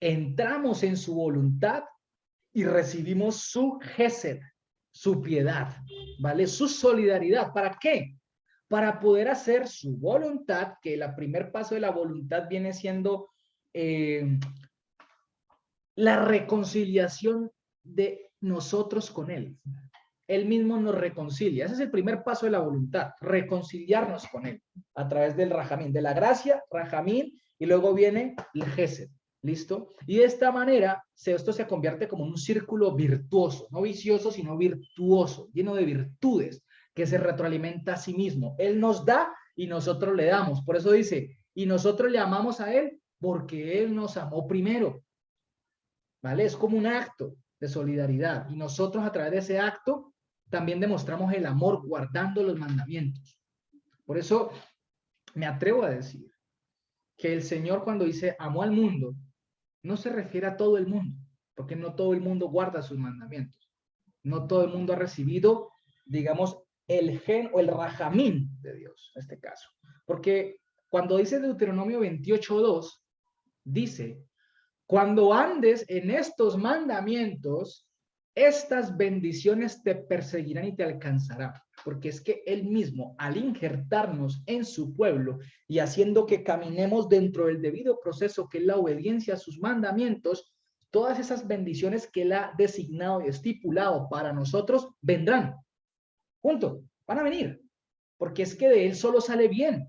entramos en su voluntad y recibimos su gesed, su piedad, ¿vale? Su solidaridad. ¿Para qué? Para poder hacer su voluntad, que el primer paso de la voluntad viene siendo la reconciliación de nosotros con Él. Él mismo nos reconcilia. Ese es el primer paso de la voluntad, reconciliarnos con Él a través del Rahamín, de la gracia, Rahamín, y luego viene el Gesed. ¿Listo? Y de esta manera, esto se convierte como un círculo virtuoso, no vicioso, sino virtuoso, lleno de virtudes, que se retroalimenta a sí mismo. Él nos da y nosotros le damos. Por eso dice, y nosotros le amamos a Él porque Él nos amó primero. ¿Vale? Es como un acto de solidaridad y nosotros a través de ese acto también demostramos el amor guardando los mandamientos. Por eso me atrevo a decir que el Señor cuando dice amó al mundo, no se refiere a todo el mundo, porque no todo el mundo guarda sus mandamientos. No todo el mundo ha recibido, digamos, el gen o el rajamín de Dios, en este caso. Porque cuando dice Deuteronomio 28:2, dice, cuando andes en estos mandamientos, estas bendiciones te perseguirán y te alcanzarán. Porque es que Él mismo, al injertarnos en su pueblo y haciendo que caminemos dentro del debido proceso que es la obediencia a sus mandamientos, todas esas bendiciones que Él ha designado y estipulado para nosotros vendrán. Punto. Van a venir. Porque es que de Él solo sale bien.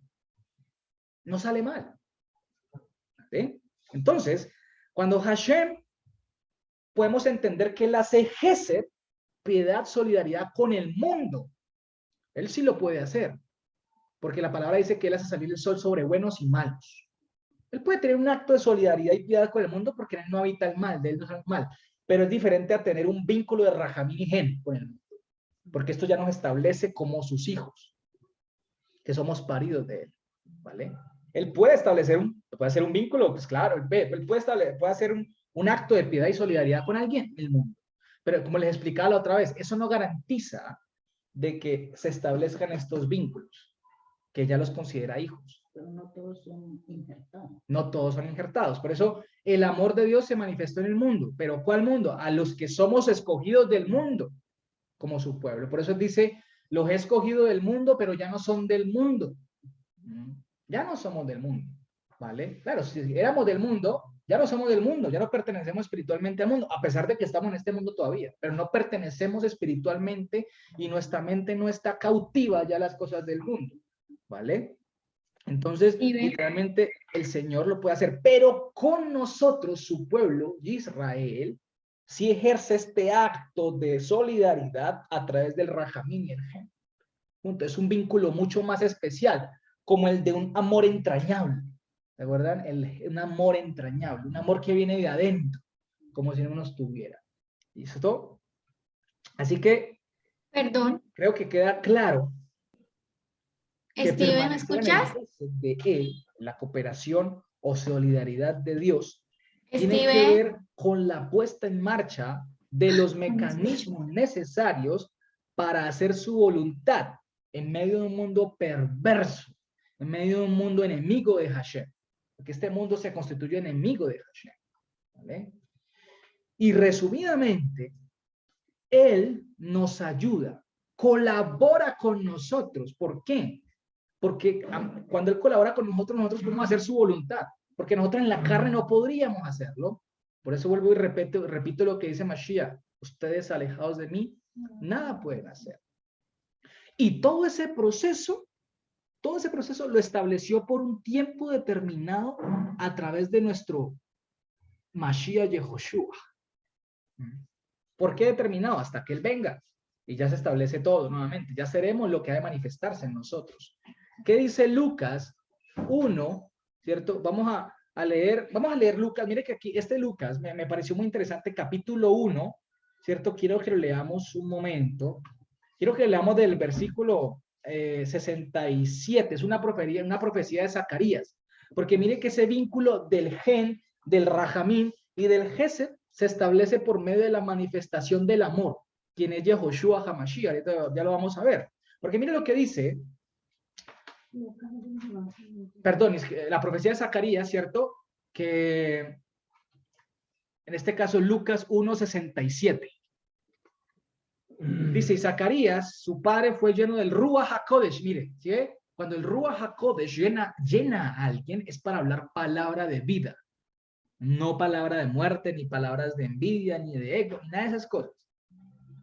No sale mal. ¿Sí? Entonces, cuando Hashem, podemos entender que Él hace Gesed, piedad, solidaridad con el mundo. Él sí lo puede hacer, porque la palabra dice que Él hace salir el sol sobre buenos y malos. Él puede tener un acto de solidaridad y piedad con el mundo porque Él no habita el mal, de Él no es el mal, pero es diferente a tener un vínculo de Rahamín y Gen con el mundo. porque esto ya nos establece como sus hijos, que somos paridos de él, ¿vale? Él puede establecer puede hacer un vínculo, pues claro, él puede hacer un acto de piedad y solidaridad con alguien en el mundo. Pero como les explicaba la otra vez, eso no garantiza de que se establezcan estos vínculos, que ya los considera hijos. Pero no todos son injertados. No todos son injertados. Por eso el amor de Dios se manifestó en el mundo. ¿Pero cuál mundo? A los que somos escogidos del mundo, como su pueblo. Por eso dice, los he escogido del mundo, pero ya no son del mundo. Ya no somos del mundo, ¿vale? Claro, si éramos del mundo, ya no somos del mundo, ya no pertenecemos espiritualmente al mundo, a pesar de que estamos en este mundo todavía, pero no pertenecemos espiritualmente y nuestra mente no está cautiva ya a las cosas del mundo, ¿vale? Entonces, realmente el Señor lo puede hacer, pero con nosotros, su pueblo, Israel, sí ejerce este acto de solidaridad a través del Rajamín y el Gen. Es un vínculo mucho más especial, como el de un amor entrañable. ¿De acuerdan? Un amor entrañable, un amor que viene de adentro, como si no nos tuviera. ¿Listo? Así que, Perdón, creo que queda claro que Steven, ¿me permanecer en escuchas? el gozo de él, la cooperación o solidaridad de Dios, tiene que Steven, ver con la puesta en marcha de los mecanismos necesarios para hacer su voluntad en medio de un mundo perverso, en medio de un mundo enemigo de Hashem, porque este mundo se constituye enemigo de Hashem, ¿vale? Y resumidamente, él nos ayuda, colabora con nosotros. ¿Por qué? Porque cuando él colabora con nosotros, nosotros podemos hacer su voluntad, porque nosotros en la carne no podríamos hacerlo. Por eso vuelvo y repito lo que dice Mashiach: ustedes alejados de mí, nada pueden hacer. Y todo ese proceso lo estableció por un tiempo determinado a través de nuestro Mashiach Yehoshua. ¿Por qué determinado? Hasta que él venga y ya se establece todo nuevamente. Ya seremos lo que ha de manifestarse en nosotros. ¿Qué dice Lucas 1? ¿Cierto? Vamos a leer Lucas. Mire que aquí, Lucas me pareció muy interesante, capítulo 1, ¿cierto? Quiero que lo leamos un momento. Quiero que leamos del versículo 67. Es una profecía de Zacarías. Porque mire que ese vínculo del gen, del rajamín y del gesed se establece por medio de la manifestación del amor, quien es Yehoshua HaMashiach. Ya lo vamos a ver. Porque mire lo que dice, perdón, la profecía de Zacarías, ¿cierto? Que en este caso Lucas 1:67. Dice, y Zacarías, su padre, fue lleno del Ruach HaKodesh. Mire, ¿sí? Cuando el Ruach HaKodesh llena a alguien, es para hablar palabra de vida. No palabra de muerte, ni palabras de envidia, ni de ego, ni nada de esas cosas.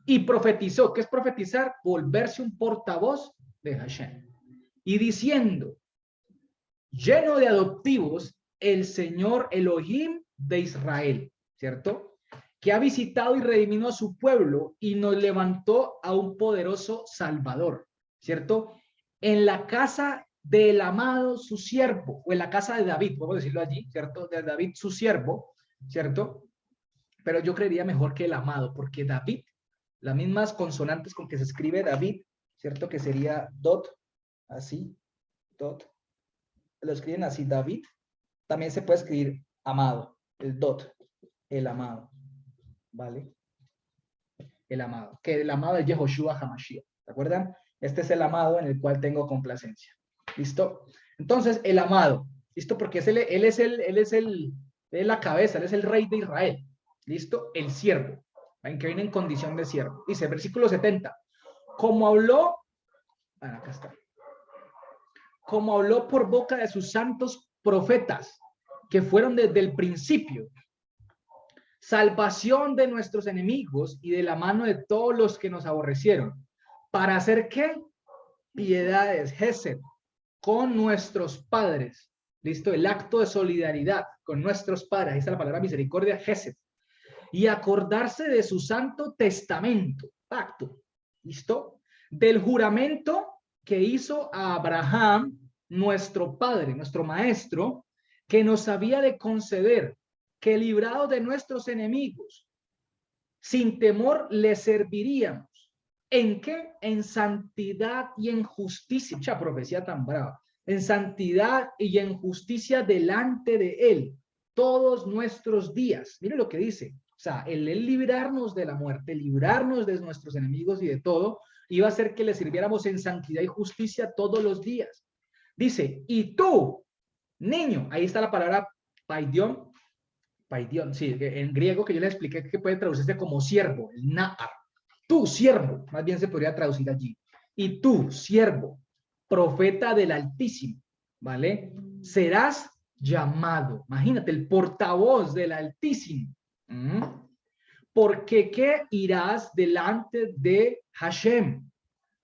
Y profetizó. ¿Qué es profetizar? Volverse un portavoz de Hashem. Y diciendo, lleno de adoptivos, el Señor Elohim de Israel, ¿cierto? Que ha visitado y redimido a su pueblo y nos levantó a un poderoso Salvador, ¿cierto? En la casa del amado su siervo, o en la casa de David, podemos decirlo allí, ¿cierto? De David su siervo, ¿cierto? Pero yo creería mejor que el amado, porque David, las mismas consonantes con que se escribe David, ¿cierto? Que sería dot, así, dot, lo escriben así, David, también se puede escribir amado, el dot, el amado, ¿vale? El amado, que el amado es Yehoshua HaMashiach, ¿de acuerdan? Este es el amado en el cual tengo complacencia. ¿Listo? Entonces, el amado, ¿listo? Porque él es la cabeza, él es el rey de Israel. ¿Listo? El siervo, ¿ven? Que viene en condición de siervo. Dice, versículo 70, como habló, acá está, como habló por boca de sus santos profetas, que fueron desde el principio, salvación de nuestros enemigos y de la mano de todos los que nos aborrecieron. ¿Para hacer qué? Piedades, Gesed, con nuestros padres. ¿Listo? El acto de solidaridad con nuestros padres. Ahí está la palabra misericordia, Gesed. Y acordarse de su santo testamento, pacto. ¿Listo? Del juramento que hizo a Abraham, nuestro padre, nuestro maestro, que nos había de conceder que librados de nuestros enemigos, sin temor le serviríamos ¿En qué? En santidad y en justicia. Mucha profecía tan brava. En santidad y en justicia delante de Él todos nuestros días. Mire lo que dice. O sea, el librarnos de la muerte, librarnos de nuestros enemigos y de todo, iba a hacer que le sirviéramos en santidad y justicia todos los días. Dice, y tú, niño, ahí está la palabra paidión, paidión, sí, en griego que yo le expliqué que puede traducirse como siervo, el na'ar. Tú, siervo, más bien se podría traducir allí. Y tú, siervo, profeta del Altísimo, ¿vale? Serás llamado, imagínate, el portavoz del Altísimo. Porque ¿qué irás delante de Hashem?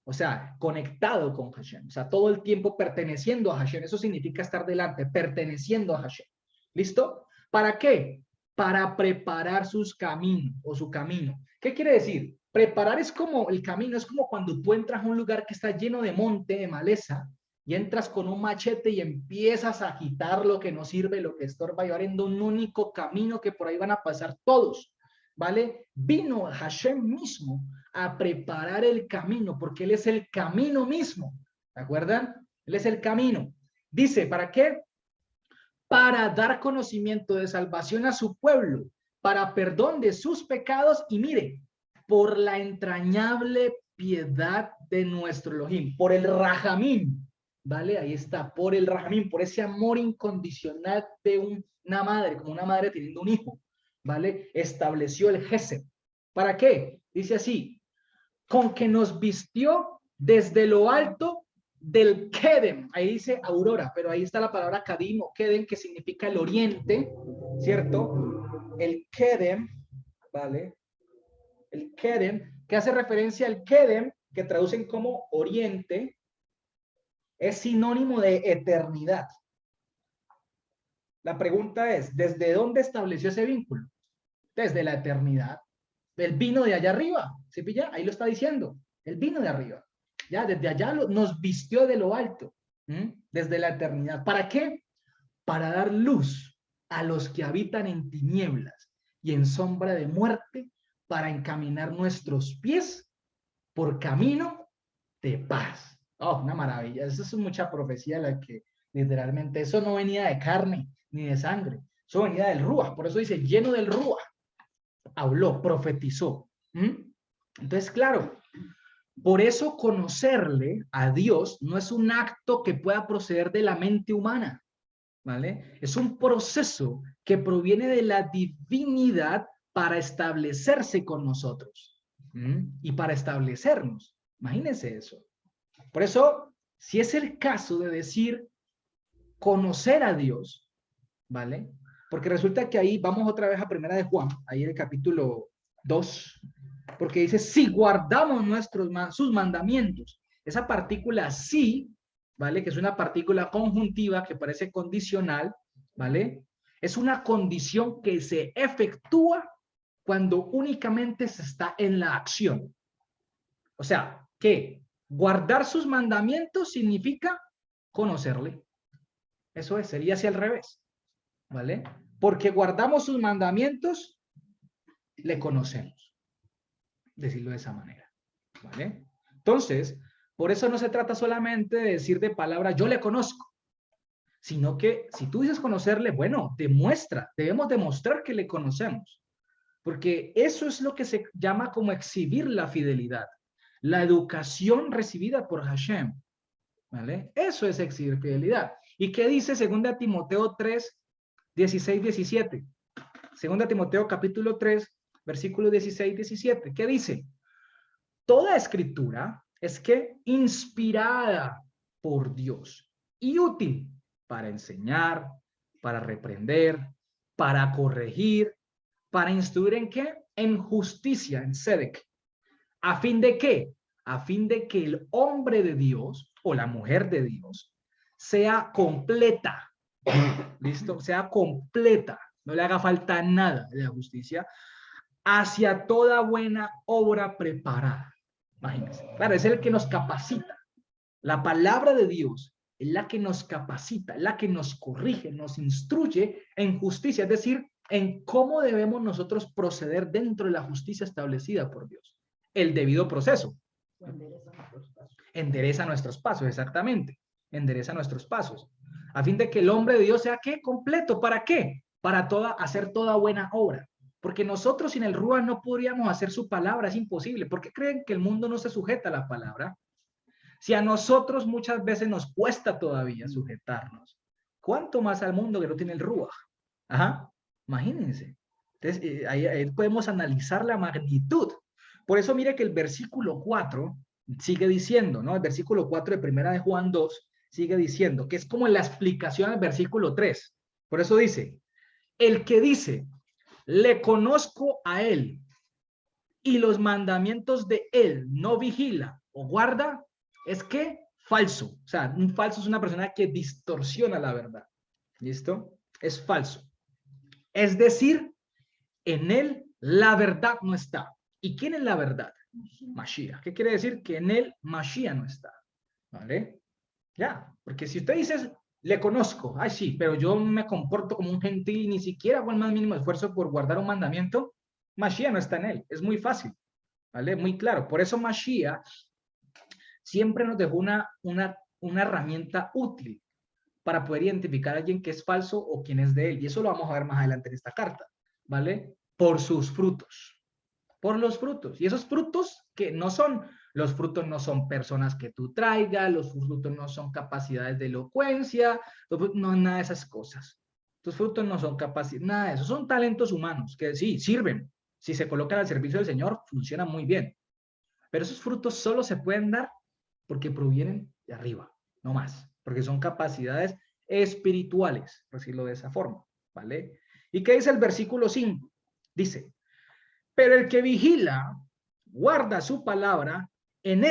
O sea, conectado con Hashem, o sea, todo el tiempo perteneciendo a Hashem. Eso significa estar delante, perteneciendo a Hashem. ¿Listo? ¿Para qué? Para preparar sus caminos o su camino. ¿Qué quiere decir? Preparar es como el camino, es como cuando tú entras a un lugar que está lleno de monte, de maleza, y entras con un machete y empiezas a agitar lo que no sirve, lo que estorba, y abriendo un único camino que por ahí van a pasar todos. ¿Vale? Vino Hashem mismo a preparar el camino, porque Él es el camino mismo. ¿De acuerdo? Él es el camino. Dice, ¿para qué? Para dar conocimiento de salvación a su pueblo, para perdón de sus pecados y mire, por la entrañable piedad de nuestro Elohim, por el Rahamim, ¿vale? Ahí está, por el Rahamim, por ese amor incondicional de una madre, como una madre teniendo un hijo, ¿vale? Estableció el Gesed. ¿Para qué? Dice así, con que nos vistió desde lo alto del Kedem, ahí dice aurora, pero ahí está la palabra Kadim o Kedem, que significa el oriente, ¿cierto? El Kedem, ¿vale? El Kedem, que hace referencia al Kedem, que traducen como oriente, es sinónimo de eternidad. La pregunta es, ¿desde dónde estableció ese vínculo? Desde la eternidad. Él vino de allá arriba, ¿se pilla? Ahí lo está diciendo, él vino de arriba. Ya, desde allá nos vistió de lo alto, desde la eternidad. ¿Para qué? Para dar luz a los que habitan en tinieblas y en sombra de muerte, para encaminar nuestros pies por camino de paz. Oh, una maravilla. Eso es mucha profecía la que literalmente, eso no venía de carne ni de sangre, eso venía del Ruach. Por eso dice, lleno del Ruach. Habló, profetizó. Entonces, claro, por eso conocerle a Dios no es un acto que pueda proceder de la mente humana, ¿vale? Es un proceso que proviene de la divinidad para establecerse con nosotros y para establecernos. Imagínense eso. Por eso, si es el caso de decir conocer a Dios, ¿vale? Porque resulta que ahí vamos otra vez a Primera de Juan, ahí en el capítulo 2, porque dice, si guardamos sus mandamientos, esa partícula sí, ¿vale? Que es una partícula conjuntiva que parece condicional, ¿vale? Es una condición que se efectúa cuando únicamente se está en la acción. O sea, que guardar sus mandamientos significa conocerle. Eso es, sería así al revés, ¿vale? Porque guardamos sus mandamientos, le conocemos. Decirlo de esa manera, ¿vale? Entonces, por eso no se trata solamente de decir de palabra, yo le conozco, sino que si tú dices conocerle, bueno, demuestra, debemos demostrar que le conocemos, porque eso es lo que se llama como exhibir la fidelidad, la educación recibida por Hashem, ¿vale? Eso es exhibir fidelidad. ¿Y qué dice 2 Timoteo 3, 16, 17? 2 Timoteo capítulo 3, versículo 16, 17. ¿Qué dice? Toda escritura es que inspirada por Dios y útil para enseñar, para reprender, para corregir, para instruir en qué? En justicia, en Sedek. ¿A fin de qué? A fin de que el hombre de Dios o la mujer de Dios sea completa. ¿Listo? Sea completa. No le haga falta nada de la justicia. Hacia toda buena obra preparada. Imagínense. Claro, es el que nos capacita. La palabra de Dios es la que nos capacita, la que nos corrige, nos instruye en justicia, es decir, en cómo debemos nosotros proceder dentro de la justicia establecida por Dios. El debido proceso. O endereza nuestros pasos. Endereza nuestros pasos, exactamente. Endereza nuestros pasos. A fin de que el hombre de Dios sea, ¿qué? Completo. ¿Para qué? Para hacer toda buena obra. Porque nosotros sin el Rúa no podríamos hacer su palabra, es imposible. ¿Por qué creen que el mundo no se sujeta a la palabra? Si a nosotros muchas veces nos cuesta todavía sujetarnos, ¿cuánto más al mundo que no tiene el Rúa? Ajá, imagínense. Entonces, ahí podemos analizar la magnitud. Por eso mire que el versículo 4 sigue diciendo, ¿no? El versículo 4 de primera de Juan 2 sigue diciendo, que es como la explicación del versículo 3. Por eso dice, el que dice, le conozco a él y los mandamientos de él no vigila o guarda, es que falso. O sea, un falso es una persona que distorsiona la verdad. ¿Listo? Es falso. Es decir, en él la verdad no está. ¿Y quién es la verdad? Mashiach. ¿Qué quiere decir? Que en él Mashiach no está. ¿Vale? Ya, porque si usted dice, le conozco, ay sí, pero yo me comporto como un gentil y ni siquiera hago el más mínimo esfuerzo por guardar un mandamiento, Mashiach no está en él. Es muy fácil. ¿Vale? Muy claro. Por eso Mashiach siempre nos dejó una herramienta útil para poder identificar a alguien que es falso o quién es de él. Y eso lo vamos a ver más adelante en esta carta, ¿vale? Por sus frutos. Por los frutos. Y esos frutos que no son, los frutos no son personas que tú traigas, los frutos no son capacidades de elocuencia, no, nada de esas cosas. Tus frutos no son capacidades, nada de eso. Son talentos humanos que sí, sirven. Si se colocan al servicio del Señor, funcionan muy bien. Pero esos frutos solo se pueden dar porque provienen de arriba, no más, porque son capacidades espirituales, por decirlo de esa forma, ¿vale? ¿Y qué dice el versículo 5? Dice, pero el que vigila, guarda su palabra, en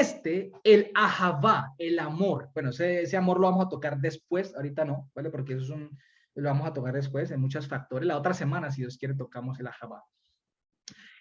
el ahabá, el amor. Bueno, ese amor lo vamos a tocar después, ahorita no, ¿vale? Porque eso es lo vamos a tocar después en muchos factores. La otra semana, si Dios quiere, tocamos el ahabá.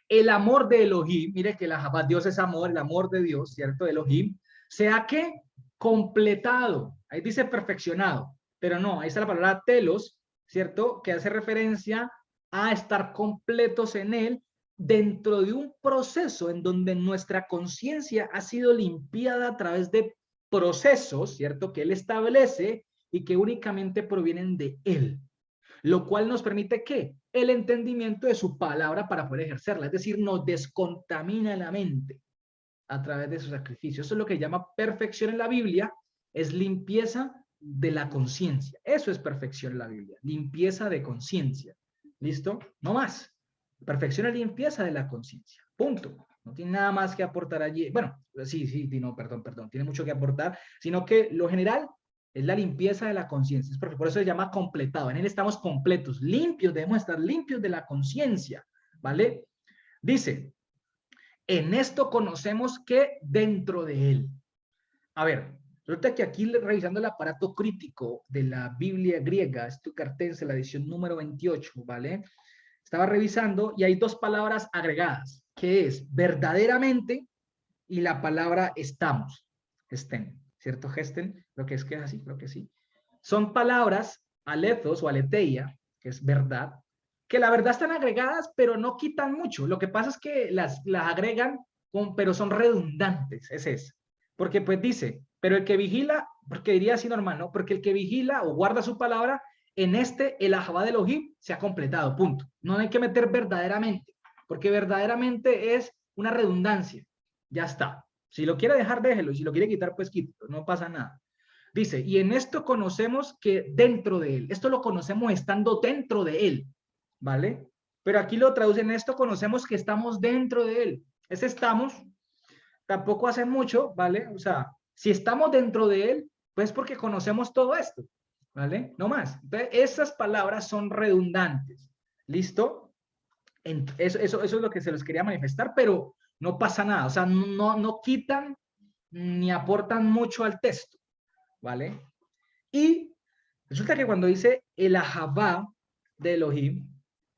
El amor de Elohim, mire que el ahabá, Dios es amor, el amor de Dios, ¿cierto? Elohim, sea que completado, ahí dice perfeccionado, pero no, ahí está la palabra telos, ¿cierto? Que hace referencia a estar completos en él dentro de un proceso en donde nuestra conciencia ha sido limpiada a través de procesos, ¿cierto? Que él establece y que únicamente provienen de él, lo cual nos permite ¿qué? El entendimiento de su palabra para poder ejercerla, es decir, nos descontamina la mente a través de su sacrificio. Eso es lo que llama perfección en la Biblia, es limpieza de la conciencia. Eso es perfección en la Biblia, limpieza de conciencia. ¿Listo? No más. Perfección es limpieza de la conciencia. Punto. No tiene nada más que aportar allí. Bueno, sí, no, perdón, tiene mucho que aportar, sino que lo general es la limpieza de la conciencia. Es porque por eso se llama completado. En él estamos completos, limpios, debemos estar limpios de la conciencia, ¿vale? Dice, en esto conocemos que dentro de él. A ver, resulta que aquí revisando el aparato crítico de la Biblia griega, Stuttgartense, la edición número 28, ¿vale? Estaba revisando y hay dos palabras agregadas, que es verdaderamente y la palabra estamos, estén, ¿cierto? Gesten, lo que es así, creo que sí. Son palabras, alethos o aletheia, que es verdad, que la verdad están agregadas, pero no quitan mucho. Lo que pasa es que las agregan, pero son redundantes, ese es. Porque pues dice, pero el que vigila, porque diría así normal, ¿no? Porque el que vigila o guarda su palabra, en el Ahabá de Elohim se ha completado, punto. No hay que meter verdaderamente, porque verdaderamente es una redundancia. Ya está. Si lo quiere dejar, déjelo. Y si lo quiere quitar, pues quítalo. No pasa nada. Dice, y en esto conocemos que dentro de él, esto lo conocemos estando dentro de él, ¿vale? Pero aquí lo traducen, esto conocemos que estamos dentro de él. Ese estamos, tampoco hace mucho, ¿vale? O sea, si estamos dentro de él, pues porque conocemos todo esto, ¿vale? No más. Entonces, esas palabras son redundantes. ¿Listo? Eso es lo que se les quería manifestar, pero no pasa nada. O sea, no quitan ni aportan mucho al texto, ¿vale? Y resulta que cuando dice el Ahabá de Elohim,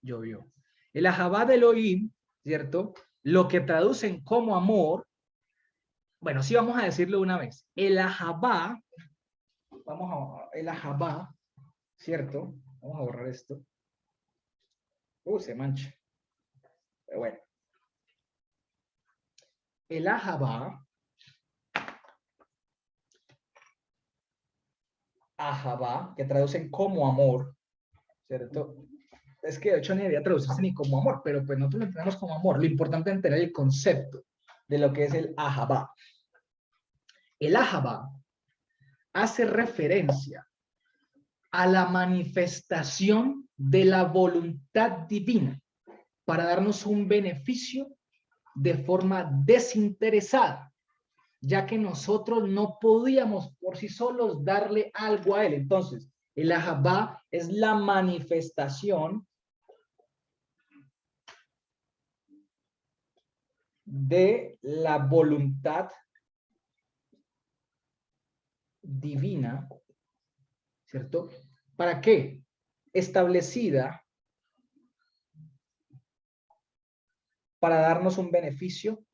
llovió. El Ahabá de Elohim, ¿cierto? Lo que traducen como amor, bueno, sí vamos a decirlo una vez. El Ahabá, el Ahabá, ¿cierto? Vamos a borrar esto. Se mancha. Pero bueno. El Ahabá Ahabá, que traducen como amor, ¿cierto? Es que de hecho ni debería traducirse ni como amor, pero pues nosotros lo entendemos como amor. Lo importante es entender el concepto de lo que es el Ahabá. El Ahabá hace referencia a la manifestación de la voluntad divina para darnos un beneficio de forma desinteresada, ya que nosotros no podíamos por sí solos darle algo a él. Entonces, el Ahabá es la manifestación de la voluntad divina, ¿cierto? ¿Para qué? Establecida para darnos un beneficio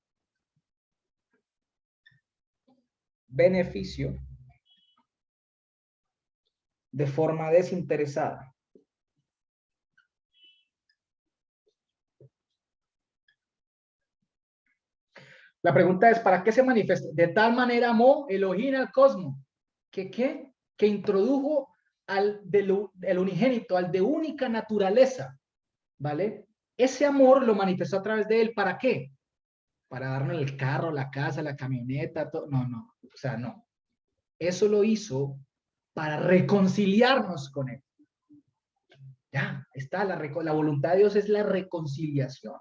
de forma desinteresada. La pregunta es, ¿para qué se manifiesta? De tal manera amó Elohim al cosmos, que introdujo el unigénito, al de única naturaleza, ¿vale? Ese amor lo manifestó a través de él, ¿para qué? Para darnos el carro, la casa, la camioneta, todo. No, o sea, no. Eso lo hizo para reconciliarnos con él. Ya, está, la voluntad de Dios es la reconciliación.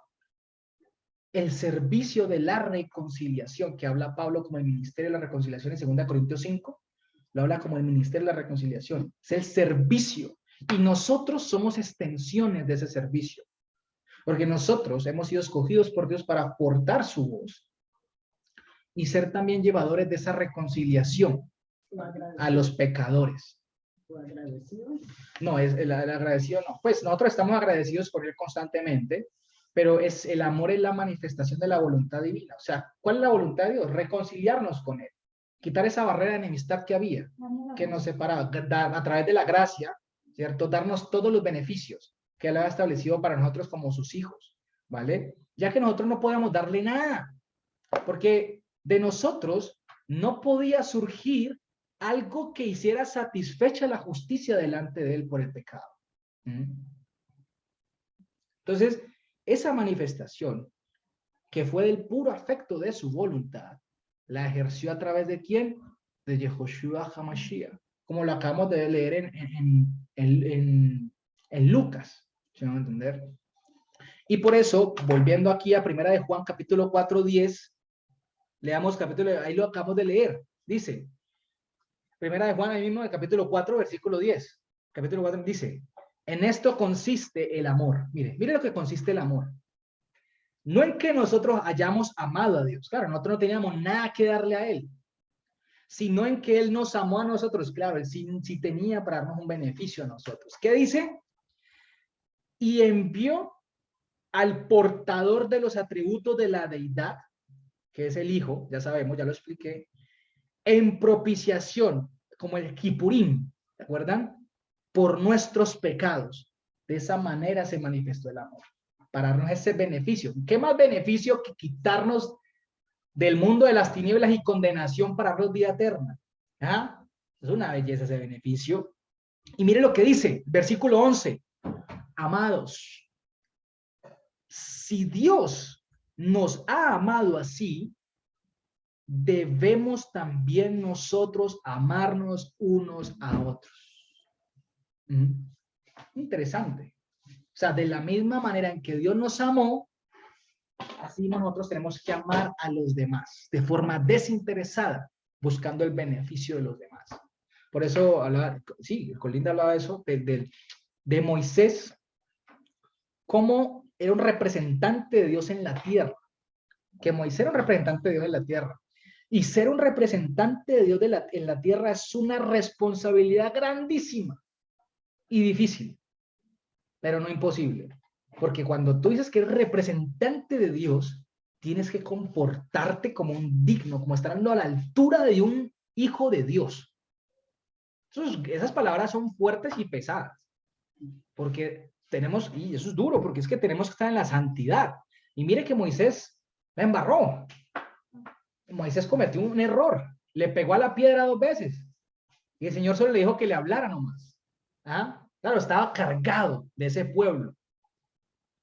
El servicio de la reconciliación, que habla Pablo como el ministerio de la reconciliación en 2 Corintios 5, lo habla como el ministerio de la reconciliación. Es el servicio. Y nosotros somos extensiones de ese servicio. Porque nosotros hemos sido escogidos por Dios para aportar su voz y ser también llevadores de esa reconciliación a los pecadores. No, es el agradecido no. Pues nosotros estamos agradecidos por él constantemente, pero el amor es la manifestación de la voluntad divina. O sea, ¿cuál es la voluntad de Dios? Reconciliarnos con él. Quitar esa barrera de enemistad que había, que nos separaba, a través de la gracia, ¿cierto? Darnos todos los beneficios que él ha establecido para nosotros como sus hijos, ¿vale? Ya que nosotros no podemos darle nada, porque de nosotros no podía surgir algo que hiciera satisfecha la justicia delante de él por el pecado. Entonces, esa manifestación que fue del puro afecto de su voluntad, la ejerció a través de ¿quién? De Yehoshua HaMashiach, como lo acabamos de leer en Lucas, ¿se van a entender? Y por eso, volviendo aquí a 1 de Juan capítulo 4:10, leamos capítulo, ahí lo acabamos de leer, dice, 1 de Juan, ahí mismo, el capítulo 4, versículo 10, capítulo 4 dice, en esto consiste el amor. Mire lo que consiste el amor. No en que nosotros hayamos amado a Dios, claro, nosotros no teníamos nada que darle a Él, sino en que Él nos amó a nosotros, claro, Él sí tenía para darnos un beneficio a nosotros. ¿Qué dice? Y envió al portador de los atributos de la deidad, que es el Hijo, ya sabemos, ya lo expliqué, en propiciación, como el Kipurín, ¿se acuerdan? Por nuestros pecados. De esa manera se manifestó el amor, para darnos ese beneficio. ¿Qué más beneficio que quitarnos del mundo de las tinieblas y condenación para darnos vida eterna? ¿Ah? Es una belleza ese beneficio. Y mire lo que dice, versículo 11. Amados, si Dios nos ha amado así, debemos también nosotros amarnos unos a otros. Interesante. O sea, de la misma manera en que Dios nos amó, así nosotros tenemos que amar a los demás de forma desinteresada, buscando el beneficio de los demás. Por eso hablaba, sí, Colinda hablaba de eso, de Moisés, como era un representante de Dios en la tierra, que Moisés era un representante de Dios en la tierra. Y ser un representante de Dios en la tierra es una responsabilidad grandísima y difícil, pero no imposible. Porque cuando tú dices que eres representante de Dios, tienes que comportarte como un digno, como estando a la altura de un hijo de Dios. Esas palabras son fuertes y pesadas, porque tenemos, y eso es duro, porque es que tenemos que estar en la santidad. Y mire que Moisés la embarró. Moisés cometió un error, le pegó a la piedra 2 veces. Y el Señor solo le dijo que le hablara nomás. ¿Ah? Claro, estaba cargado de ese pueblo.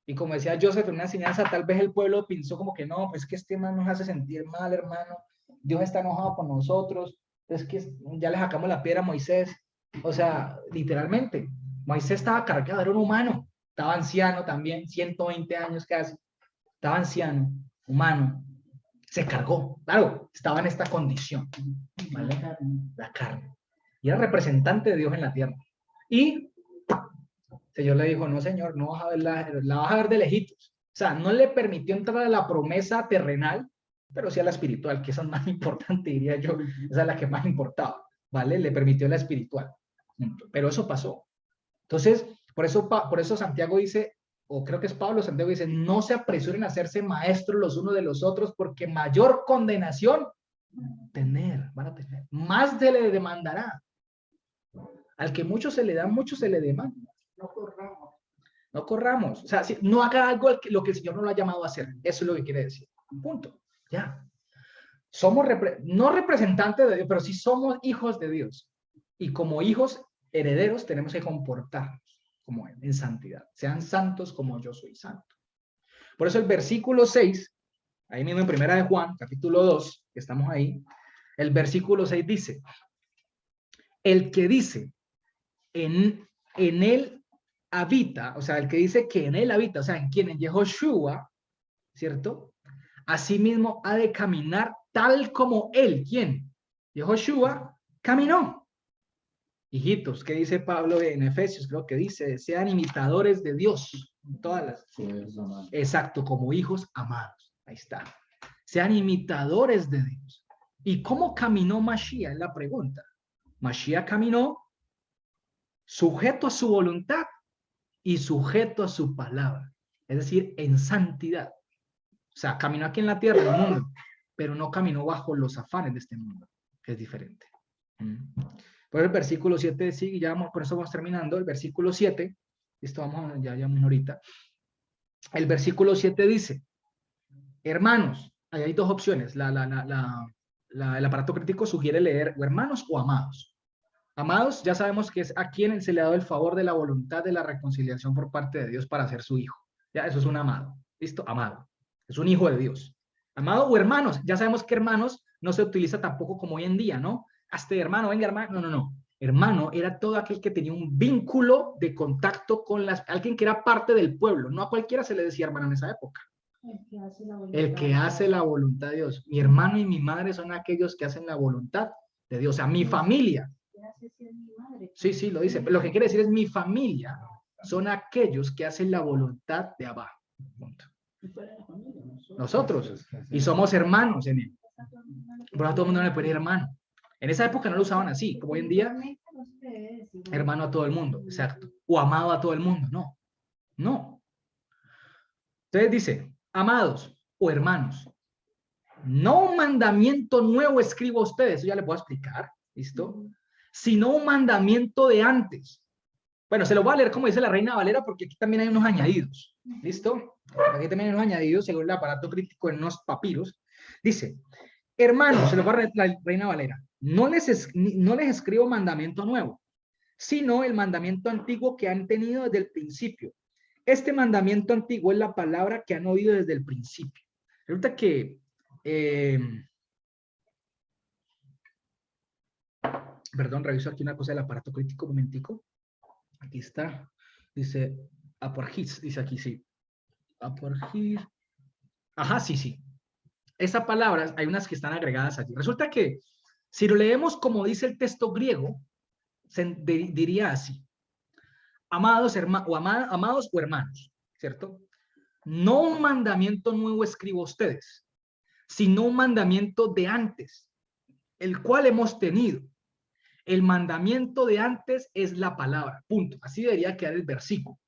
Y como decía Joseph en una enseñanza, tal vez el pueblo pensó como que no, pues que este man nos hace sentir mal, hermano. Dios está enojado con nosotros. Es que ya le sacamos la piedra a Moisés. O sea, literalmente, Moisés estaba cargado, era un humano. Estaba anciano también, 120 años casi. Estaba anciano, humano. Se cargó. Claro, estaba en esta condición. ¿Vale? La carne. Y era representante de Dios en la tierra. Y el Señor le dijo, no, Señor, no vas a ver la vas a ver de lejitos. O sea, no le permitió entrar a la promesa terrenal, pero sí a la espiritual, que esa es más importante, diría yo. Esa es la que más importaba, ¿vale? Le permitió la espiritual. Pero eso pasó. Entonces, por eso Santiago dice, o creo que es Pablo, Santiago dice, no se apresuren a hacerse maestros los unos de los otros, porque mayor condenación van a tener. Más se le demandará. Al que mucho se le da, mucho se le demanda. No corramos. No corramos. O sea, si, no haga algo lo que el Señor no lo ha llamado a hacer. Eso es lo que quiere decir. Punto. Ya. Somos no representantes de Dios, pero sí somos hijos de Dios. Y como hijos herederos tenemos que comportarnos como Él, en santidad. Sean santos como yo soy santo. Por eso el versículo 6, ahí mismo en Primera de Juan, capítulo 2, que estamos ahí, el versículo 6 dice, el que dice, en él habita, o sea, el que dice que en él habita, o sea, en quien en Yehoshua, ¿cierto? Asimismo ha de caminar tal como él, ¿quién? Yehoshua caminó. Hijitos, ¿qué dice Pablo en Efesios? Creo que dice, sean imitadores de Dios. Todas las... Exacto, como hijos amados. Ahí está. Sean imitadores de Dios. ¿Y cómo caminó Mashiach? Es la pregunta. Mashiach caminó sujeto a su voluntad y sujeto a su palabra. Es decir, en santidad. O sea, caminó aquí en la tierra, en el mundo, pero no caminó bajo los afanes de este mundo, que es diferente. Por el versículo 7 sigue, ya vamos, con eso vamos terminando. El versículo 7, esto vamos, ya una horita. El versículo 7 dice, hermanos, ahí hay dos opciones. El aparato crítico sugiere leer o hermanos o amados. Amados, ya sabemos que es a quien se le ha dado el favor de la voluntad de la reconciliación por parte de Dios para ser su hijo. Ya, eso es un amado. ¿Listo? Amado. Es un hijo de Dios. Amado o hermanos, ya sabemos que hermanos no se utiliza tampoco como hoy en día, ¿no? Hasta hermano, venga hermano. No, no, no. Hermano era todo aquel que tenía un vínculo de contacto con alguien que era parte del pueblo. No a cualquiera se le decía hermano en esa época. El que hace la voluntad de Dios. Mi hermano y mi madre son aquellos que hacen la voluntad de Dios. O sea, mi familia. Sí, sí, lo dice. Pero lo que quiere decir es mi familia son aquellos que hacen la voluntad de Abba. Punto. Nosotros. Y somos hermanos en él. Por eso todo el mundo no le puede ir hermano. En esa época no lo usaban así, como hoy en día, hermano a todo el mundo, exacto. O amado a todo el mundo, no. No. Entonces dice, amados o hermanos, no un mandamiento nuevo escribo a ustedes, eso ya le puedo explicar, ¿listo? Sino un mandamiento de antes. Bueno, se lo voy a leer como dice la Reina Valera porque aquí también hay unos añadidos, ¿listo? Aquí también hay unos añadidos según el aparato crítico en unos papiros. Dice, hermanos, se lo voy a leer la Reina Valera, no les escribo mandamiento nuevo, sino el mandamiento antiguo que han tenido desde el principio. Este mandamiento antiguo es la palabra que han oído desde el principio. Resulta que perdón, reviso aquí una cosa del aparato crítico, un momentico. Aquí está. Dice aporgis, dice aquí, sí. Aporgis. Ajá, sí, sí. Esa palabra, hay unas que están agregadas allí. Resulta que, si lo leemos como dice el texto griego, diría así. Amados, amados o hermanos, ¿cierto? No un mandamiento nuevo escribo a ustedes, sino un mandamiento de antes, el cual hemos tenido. El mandamiento de antes es la palabra, punto. Así debería quedar el versículo,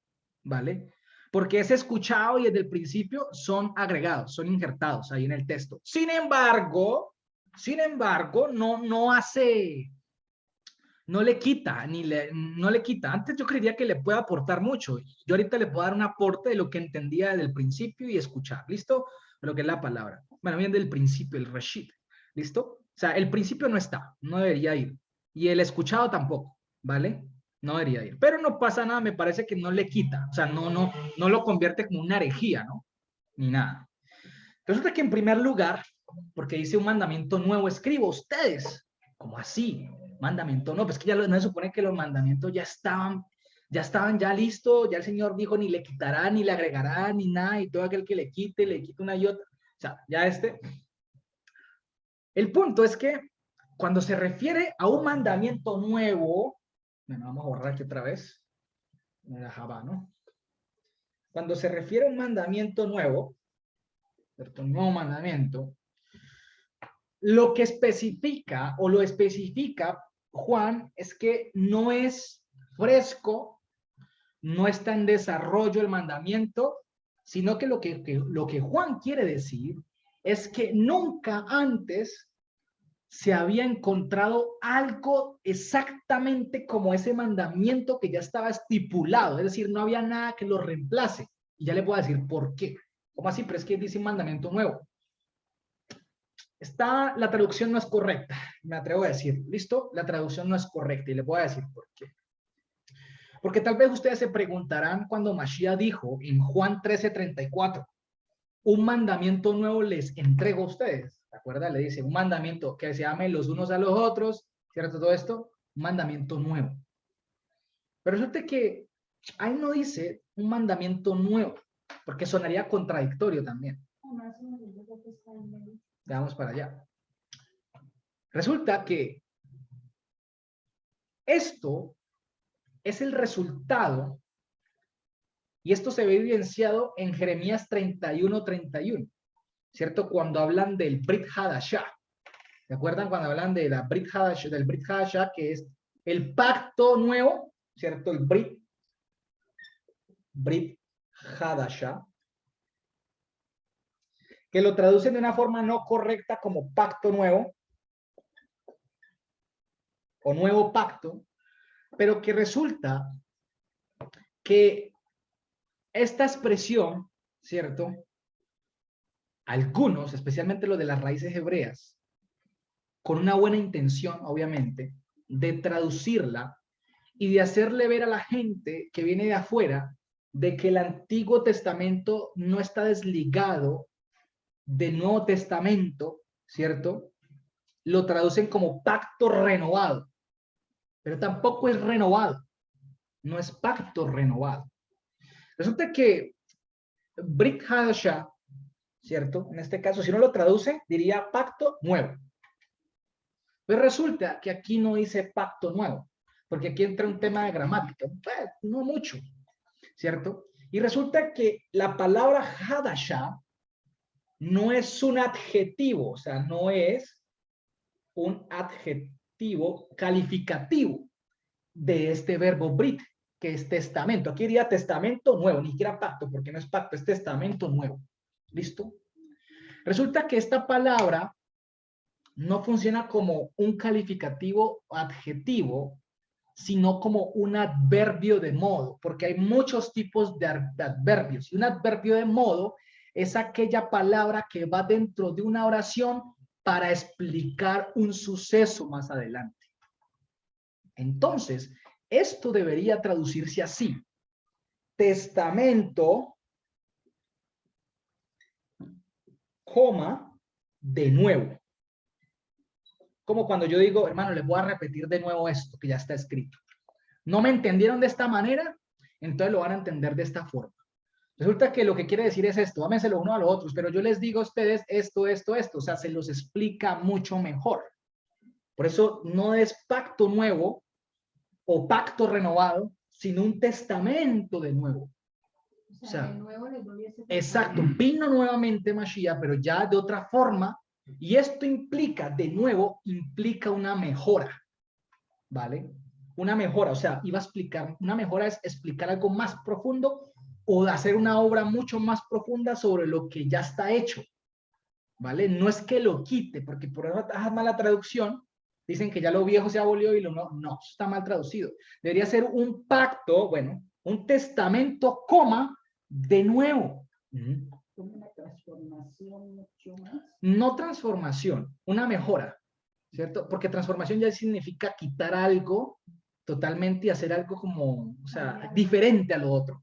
¿vale? Porque es escuchado y desde el principio son agregados, son injertados ahí en el texto. Sin embargo, no le quita, no le quita. Antes yo creería que le puede aportar mucho. Yo ahorita le puedo dar un aporte de lo que entendía desde el principio y escuchar, ¿listo? Lo que es la palabra. Bueno, bien del principio, el reshit, ¿listo? O sea, el principio no está, no debería ir. Y el escuchado tampoco, ¿vale? No debería ir. Pero no pasa nada, me parece que no le quita. O sea, no lo convierte como una herejía, ¿no? Ni nada. Resulta que en primer lugar, porque dice un mandamiento nuevo, escribo ustedes. ¿Cómo así? Mandamiento no, pues que ya no se supone que los mandamientos ya estaban ya listos, ya el Señor dijo ni le quitará, ni le agregará, ni nada, y todo aquel que le quite una y otra. O sea, ya el punto es que cuando se refiere a un mandamiento nuevo, bueno, vamos a borrar aquí otra vez, la Java, ¿no? Cuando se refiere a un mandamiento nuevo, ¿cierto? Un nuevo mandamiento, lo que especifica o lo especifica Juan es que no es fresco, no está en desarrollo el mandamiento, sino que lo que Juan quiere decir es que nunca antes se había encontrado algo exactamente como ese mandamiento que ya estaba estipulado, es decir, no había nada que lo reemplace. Y ya le puedo decir por qué. ¿Cómo así? Pero es que dice un mandamiento nuevo. La traducción no es correcta, me atrevo a decir, ¿listo? La traducción no es correcta y le voy a decir por qué. Porque tal vez ustedes se preguntarán cuando Mashiach dijo en Juan 13:34, un mandamiento nuevo les entrego a ustedes. ¿Se acuerdan? Le dice, un mandamiento que se amen los unos a los otros, ¿cierto? Todo esto, un mandamiento nuevo. Pero resulta que ahí no dice un mandamiento nuevo, porque sonaría contradictorio también. Vamos para allá. Resulta que esto es el resultado, y esto se ve evidenciado en Jeremías 31:31, ¿cierto? Cuando hablan del Brit Hadashah. ¿Se acuerdan cuando hablan de la Brit Hadashah, del Brit Hadashah, que es el pacto nuevo, ¿cierto? El Brit Hadashah, que lo traducen de una forma no correcta como pacto nuevo o nuevo pacto, pero que resulta que esta expresión, ¿cierto? Algunos, especialmente los de las raíces hebreas, con una buena intención, obviamente, de traducirla y de hacerle ver a la gente que viene de afuera de que el Antiguo Testamento no está desligado del Nuevo Testamento, ¿cierto? Lo traducen como pacto renovado, pero tampoco es renovado, no es pacto renovado. Resulta que Brit Hadashah, ¿cierto? En este caso, si uno lo traduce, diría pacto nuevo. Pero resulta que aquí no dice pacto nuevo, porque aquí entra un tema de gramática, no mucho, ¿cierto? Y resulta que la palabra Hadashah no es un adjetivo, o sea, no es un adjetivo calificativo de este verbo brit, que es testamento. Aquí diría testamento nuevo, ni siquiera pacto, porque no es pacto, es testamento nuevo. ¿Listo? Resulta que esta palabra no funciona como un calificativo o adjetivo, sino como un adverbio de modo, porque hay muchos tipos de adverbios. Y un adverbio de modo es aquella palabra que va dentro de una oración para explicar un suceso más adelante. Entonces, esto debería traducirse así: testamento, coma, de nuevo. Como cuando yo digo, hermano, les voy a repetir de nuevo esto que ya está escrito. ¿No me entendieron de esta manera? Entonces lo van a entender de esta forma. Resulta que lo que quiere decir es esto: ámense los unos a los otros, pero yo les digo a ustedes esto, o sea, se los explica mucho mejor. Por eso no es pacto nuevo o pacto renovado, sino un testamento de nuevo. O sea, de nuevo exacto, vino nuevamente Mashiach, pero ya de otra forma, y esto implica, de nuevo, implica una mejora, ¿vale? Una mejora, o sea, iba a explicar, una mejora es explicar algo más profundo o hacer una obra mucho más profunda sobre lo que ya está hecho, ¿vale? No es que lo quite, porque por esa mala traducción, dicen que ya lo viejo se abolió y lo no, está mal traducido. Debería ser un pacto, bueno, un testamento, coma, de nuevo. Una transformación mucho más. No transformación, una mejora. ¿cierto? Porque transformación ya significa quitar algo totalmente y hacer algo como, o sea, diferente a lo otro.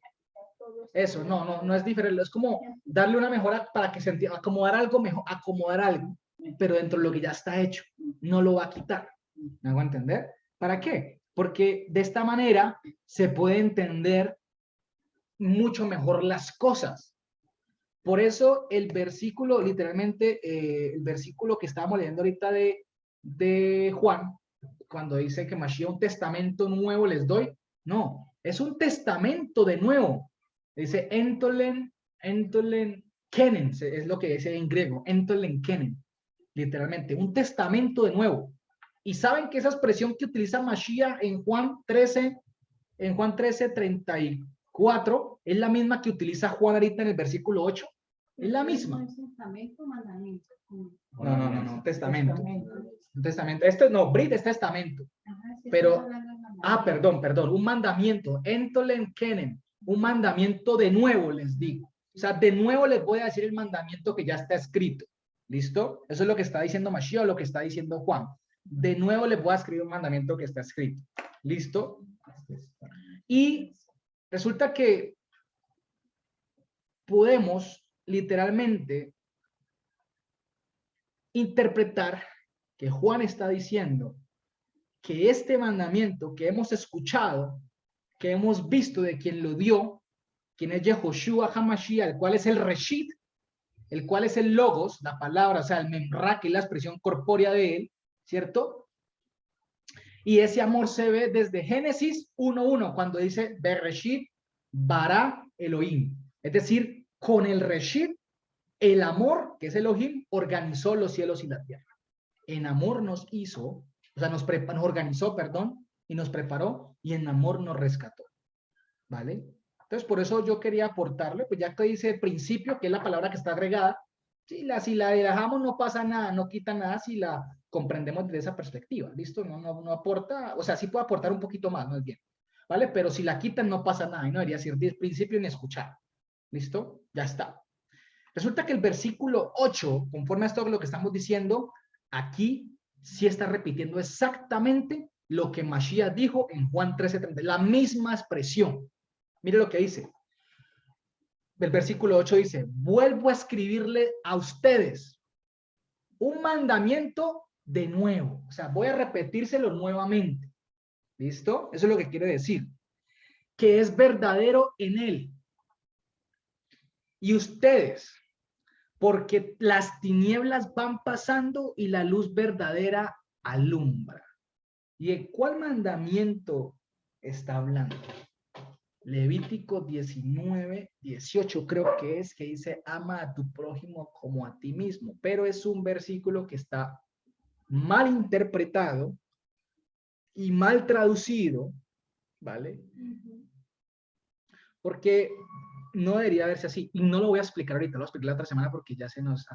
Eso, no es diferente, es como darle una mejora para que se entienda, acomodar algo mejor, acomodar algo, pero dentro de lo que ya está hecho, no lo va a quitar. ¿Me hago entender? ¿Para qué? Porque de esta manera se puede entender mucho mejor las cosas. Por eso el versículo, literalmente, el versículo que estábamos leyendo ahorita de Juan, cuando dice que Mashiach un testamento nuevo les doy, no, es un testamento de nuevo. Dice entolen kenen, es lo que dice en griego, entolen kenen, literalmente, un testamento de nuevo. Y saben que esa expresión que utiliza Mashiach en Juan 13:34, es la misma que utiliza Juan ahorita en el versículo 8. Es la misma. No, testamento. Un testamento. Este no, Brit es testamento. Pero, perdón, un mandamiento. Entolen kenen. Un mandamiento de nuevo, les digo. O sea, de nuevo les voy a decir el mandamiento que ya está escrito. ¿Listo? Eso es lo que está diciendo Mashiach, lo que está diciendo Juan. De nuevo les voy a escribir un mandamiento que está escrito. ¿Listo? Y resulta que podemos literalmente interpretar que Juan está diciendo que este mandamiento que hemos escuchado, que hemos visto de quien lo dio, quien es Yehoshua HaMashiach, el cual es el Reshit, el cual es el Logos, la palabra, o sea, el Memra, que es la expresión corpórea de él, ¿cierto? Y ese amor se ve desde Génesis 1:1, cuando dice Bereshit bara Elohim. Es decir, con el Reshit, el amor, que es Elohim, organizó los cielos y la tierra. En amor nos hizo, o sea, nos organizó, perdón, y nos preparó, y en amor nos rescató. ¿Vale? Entonces, por eso yo quería aportarle, pues ya que dice el principio, que es la palabra que está agregada, si la dejamos no pasa nada, no quita nada si la comprendemos desde esa perspectiva, ¿listo? No aporta, o sea, sí puede aportar un poquito más bien, ¿vale? Pero si la quitan no pasa nada, y no debería ser del principio ni escuchar, ¿listo? Ya está. Resulta que el versículo 8, conforme a esto lo que estamos diciendo, aquí sí está repitiendo exactamente lo que Mashiach dijo en Juan 13:30, la misma expresión. Mire lo que dice. El versículo 8 dice, vuelvo a escribirle a ustedes un mandamiento de nuevo. O sea, voy a repetírselo nuevamente. ¿Listo? Eso es lo que quiere decir. Que es verdadero en él. Y ustedes, porque las tinieblas van pasando y la luz verdadera alumbra. ¿Y de cuál mandamiento está hablando? Levítico 19:18 creo que es, que dice, ama a tu prójimo como a ti mismo, pero es un versículo que está mal interpretado y mal traducido, ¿vale? Porque no debería verse así, y no lo voy a explicar ahorita, lo voy a explicar la otra semana porque ya se nos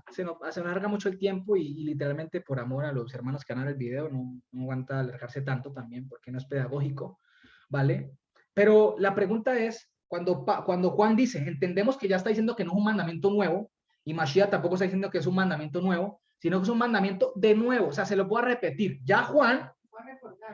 alarga mucho el tiempo y literalmente por amor a los hermanos que van a ver el video no aguanta alargarse tanto también porque no es pedagógico, ¿vale? Pero la pregunta es, cuando Juan dice, entendemos que ya está diciendo que no es un mandamiento nuevo, y Mashiach tampoco está diciendo que es un mandamiento nuevo, sino que es un mandamiento de nuevo, o sea, se lo puedo repetir. Ya Juan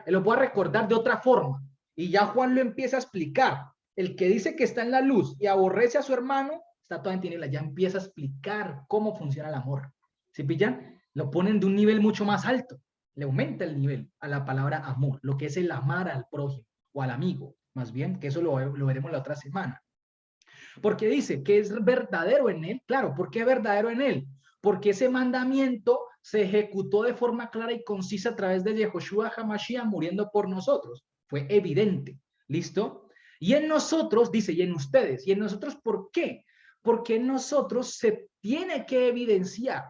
lo puede recordar de otra forma, y ya Juan lo empieza a explicar. El que dice que está en la luz y aborrece a su hermano, está todavía en tinieblas, ya empieza a explicar cómo funciona el amor. ¿Sí pillan? Lo ponen de un nivel mucho más alto, le aumenta el nivel a la palabra amor, lo que es el amar al prójimo o al amigo, más bien, que eso lo veremos la otra semana. Porque dice que es verdadero en él, claro, ¿por qué verdadero en él? Porque ese mandamiento se ejecutó de forma clara y concisa a través de Yehoshua HaMashiach muriendo por nosotros. Fue evidente, ¿listo? Y en nosotros, dice, y en ustedes, y en nosotros, ¿por qué? Porque en nosotros se tiene que evidenciar,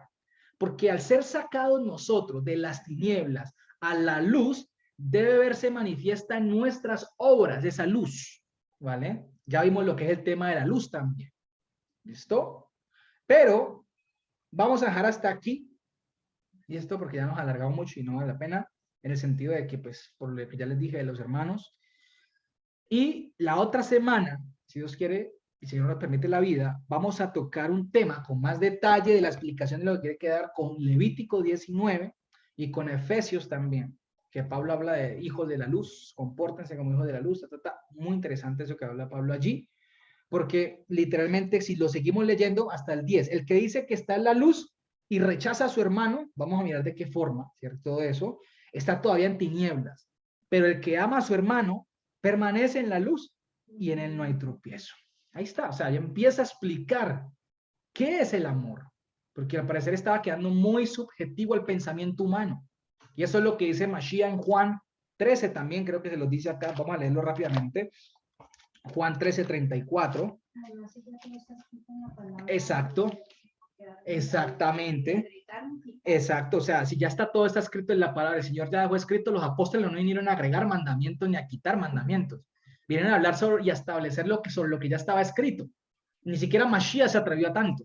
porque al ser sacados nosotros de las tinieblas a la luz, debe verse manifiesta en nuestras obras esa luz, ¿vale? Ya vimos lo que es el tema de la luz también, ¿listo? Pero vamos a dejar hasta aquí, y esto porque ya nos alargamos mucho y no vale la pena, en el sentido de que, pues, por lo que ya les dije de los hermanos, y la otra semana, si Dios quiere, y si no nos permite la vida, vamos a tocar un tema con más detalle de la explicación de lo que quiere quedar con Levítico 19 Y con Efesios también, que Pablo habla de hijos de la luz, compórtense como hijos de la luz, muy interesante eso que habla Pablo allí, porque literalmente si lo seguimos leyendo hasta el 10, el que dice que está en la luz y rechaza a su hermano, vamos a mirar de qué forma, ¿cierto? Eso, está todavía en tinieblas, pero el que ama a su hermano permanece en la luz y en él no hay tropiezo. Ahí está, o sea, ya empieza a explicar qué es el amor, porque al parecer estaba quedando muy subjetivo el pensamiento humano. Y eso es lo que dice Mashiach en Juan 13 también, creo que se lo dice acá, vamos a leerlo rápidamente. Juan 13:34. Exacto, exactamente, exacto, o sea, si ya está todo está escrito en la palabra, el Señor ya dejó escrito, los apóstoles no vinieron a agregar mandamientos ni a quitar mandamientos, vinieron a hablar sobre y a establecer sobre lo que ya estaba escrito. Ni siquiera Mashiach se atrevió a tanto,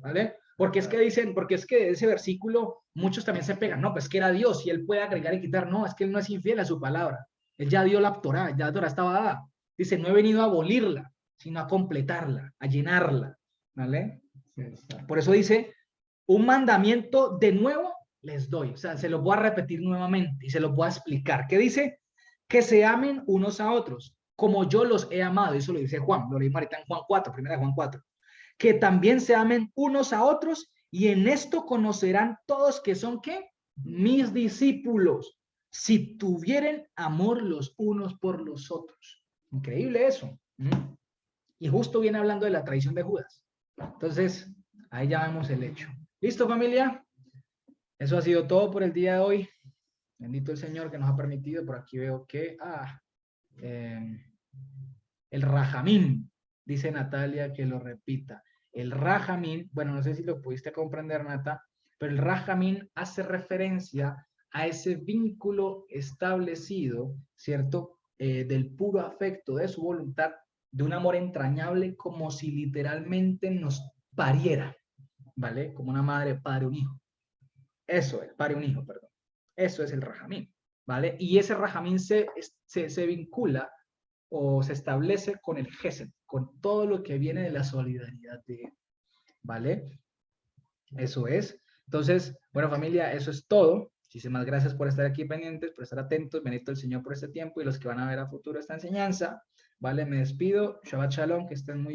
¿vale? Porque es que dicen, porque es que ese versículo muchos también se pegan, no, pues que era Dios y él puede agregar y quitar, no, es que él no es infiel a su palabra, él ya dio la Torá, ya la Torá estaba dada, dice, no he venido a abolirla, sino a completarla, a llenarla, ¿vale? Por eso dice, un mandamiento de nuevo les doy, o sea, se lo voy a repetir nuevamente y se lo voy a explicar, ¿qué dice? Que se amen unos a otros, como yo los he amado, eso lo dice Juan, lo leímos ahorita en Juan 4, primera Juan 4, que también se amen unos a otros y en esto conocerán todos que son, ¿qué? Mis discípulos, si tuvieren amor los unos por los otros. Increíble eso. Y justo viene hablando de la traición de Judas. Entonces, ahí ya vemos el hecho. ¿Listo, familia? Eso ha sido todo por el día de hoy. Bendito el Señor que nos ha permitido. Por aquí veo que... el Rajamín, dice Natalia que lo repita. El Rajamín, bueno, no sé si lo pudiste comprender, Nata, pero el Rajamín hace referencia a ese vínculo establecido, ¿cierto? Del puro afecto de su voluntad, de un amor entrañable, como si literalmente nos pariera, ¿vale? Como una madre padre un hijo. Eso es, padre un hijo, perdón. Eso es el Rajamín, ¿vale? Y ese Rajamín se vincula o se establece con el Gesed, con todo lo que viene de la solidaridad de él, ¿vale? Eso es. Entonces, bueno, familia, eso es todo. Muchísimas gracias por estar aquí pendientes, por estar atentos. Bendito el Señor por este tiempo y los que van a ver a futuro esta enseñanza, ¿vale? Me despido. Shabbat Shalom, que estén muy bien.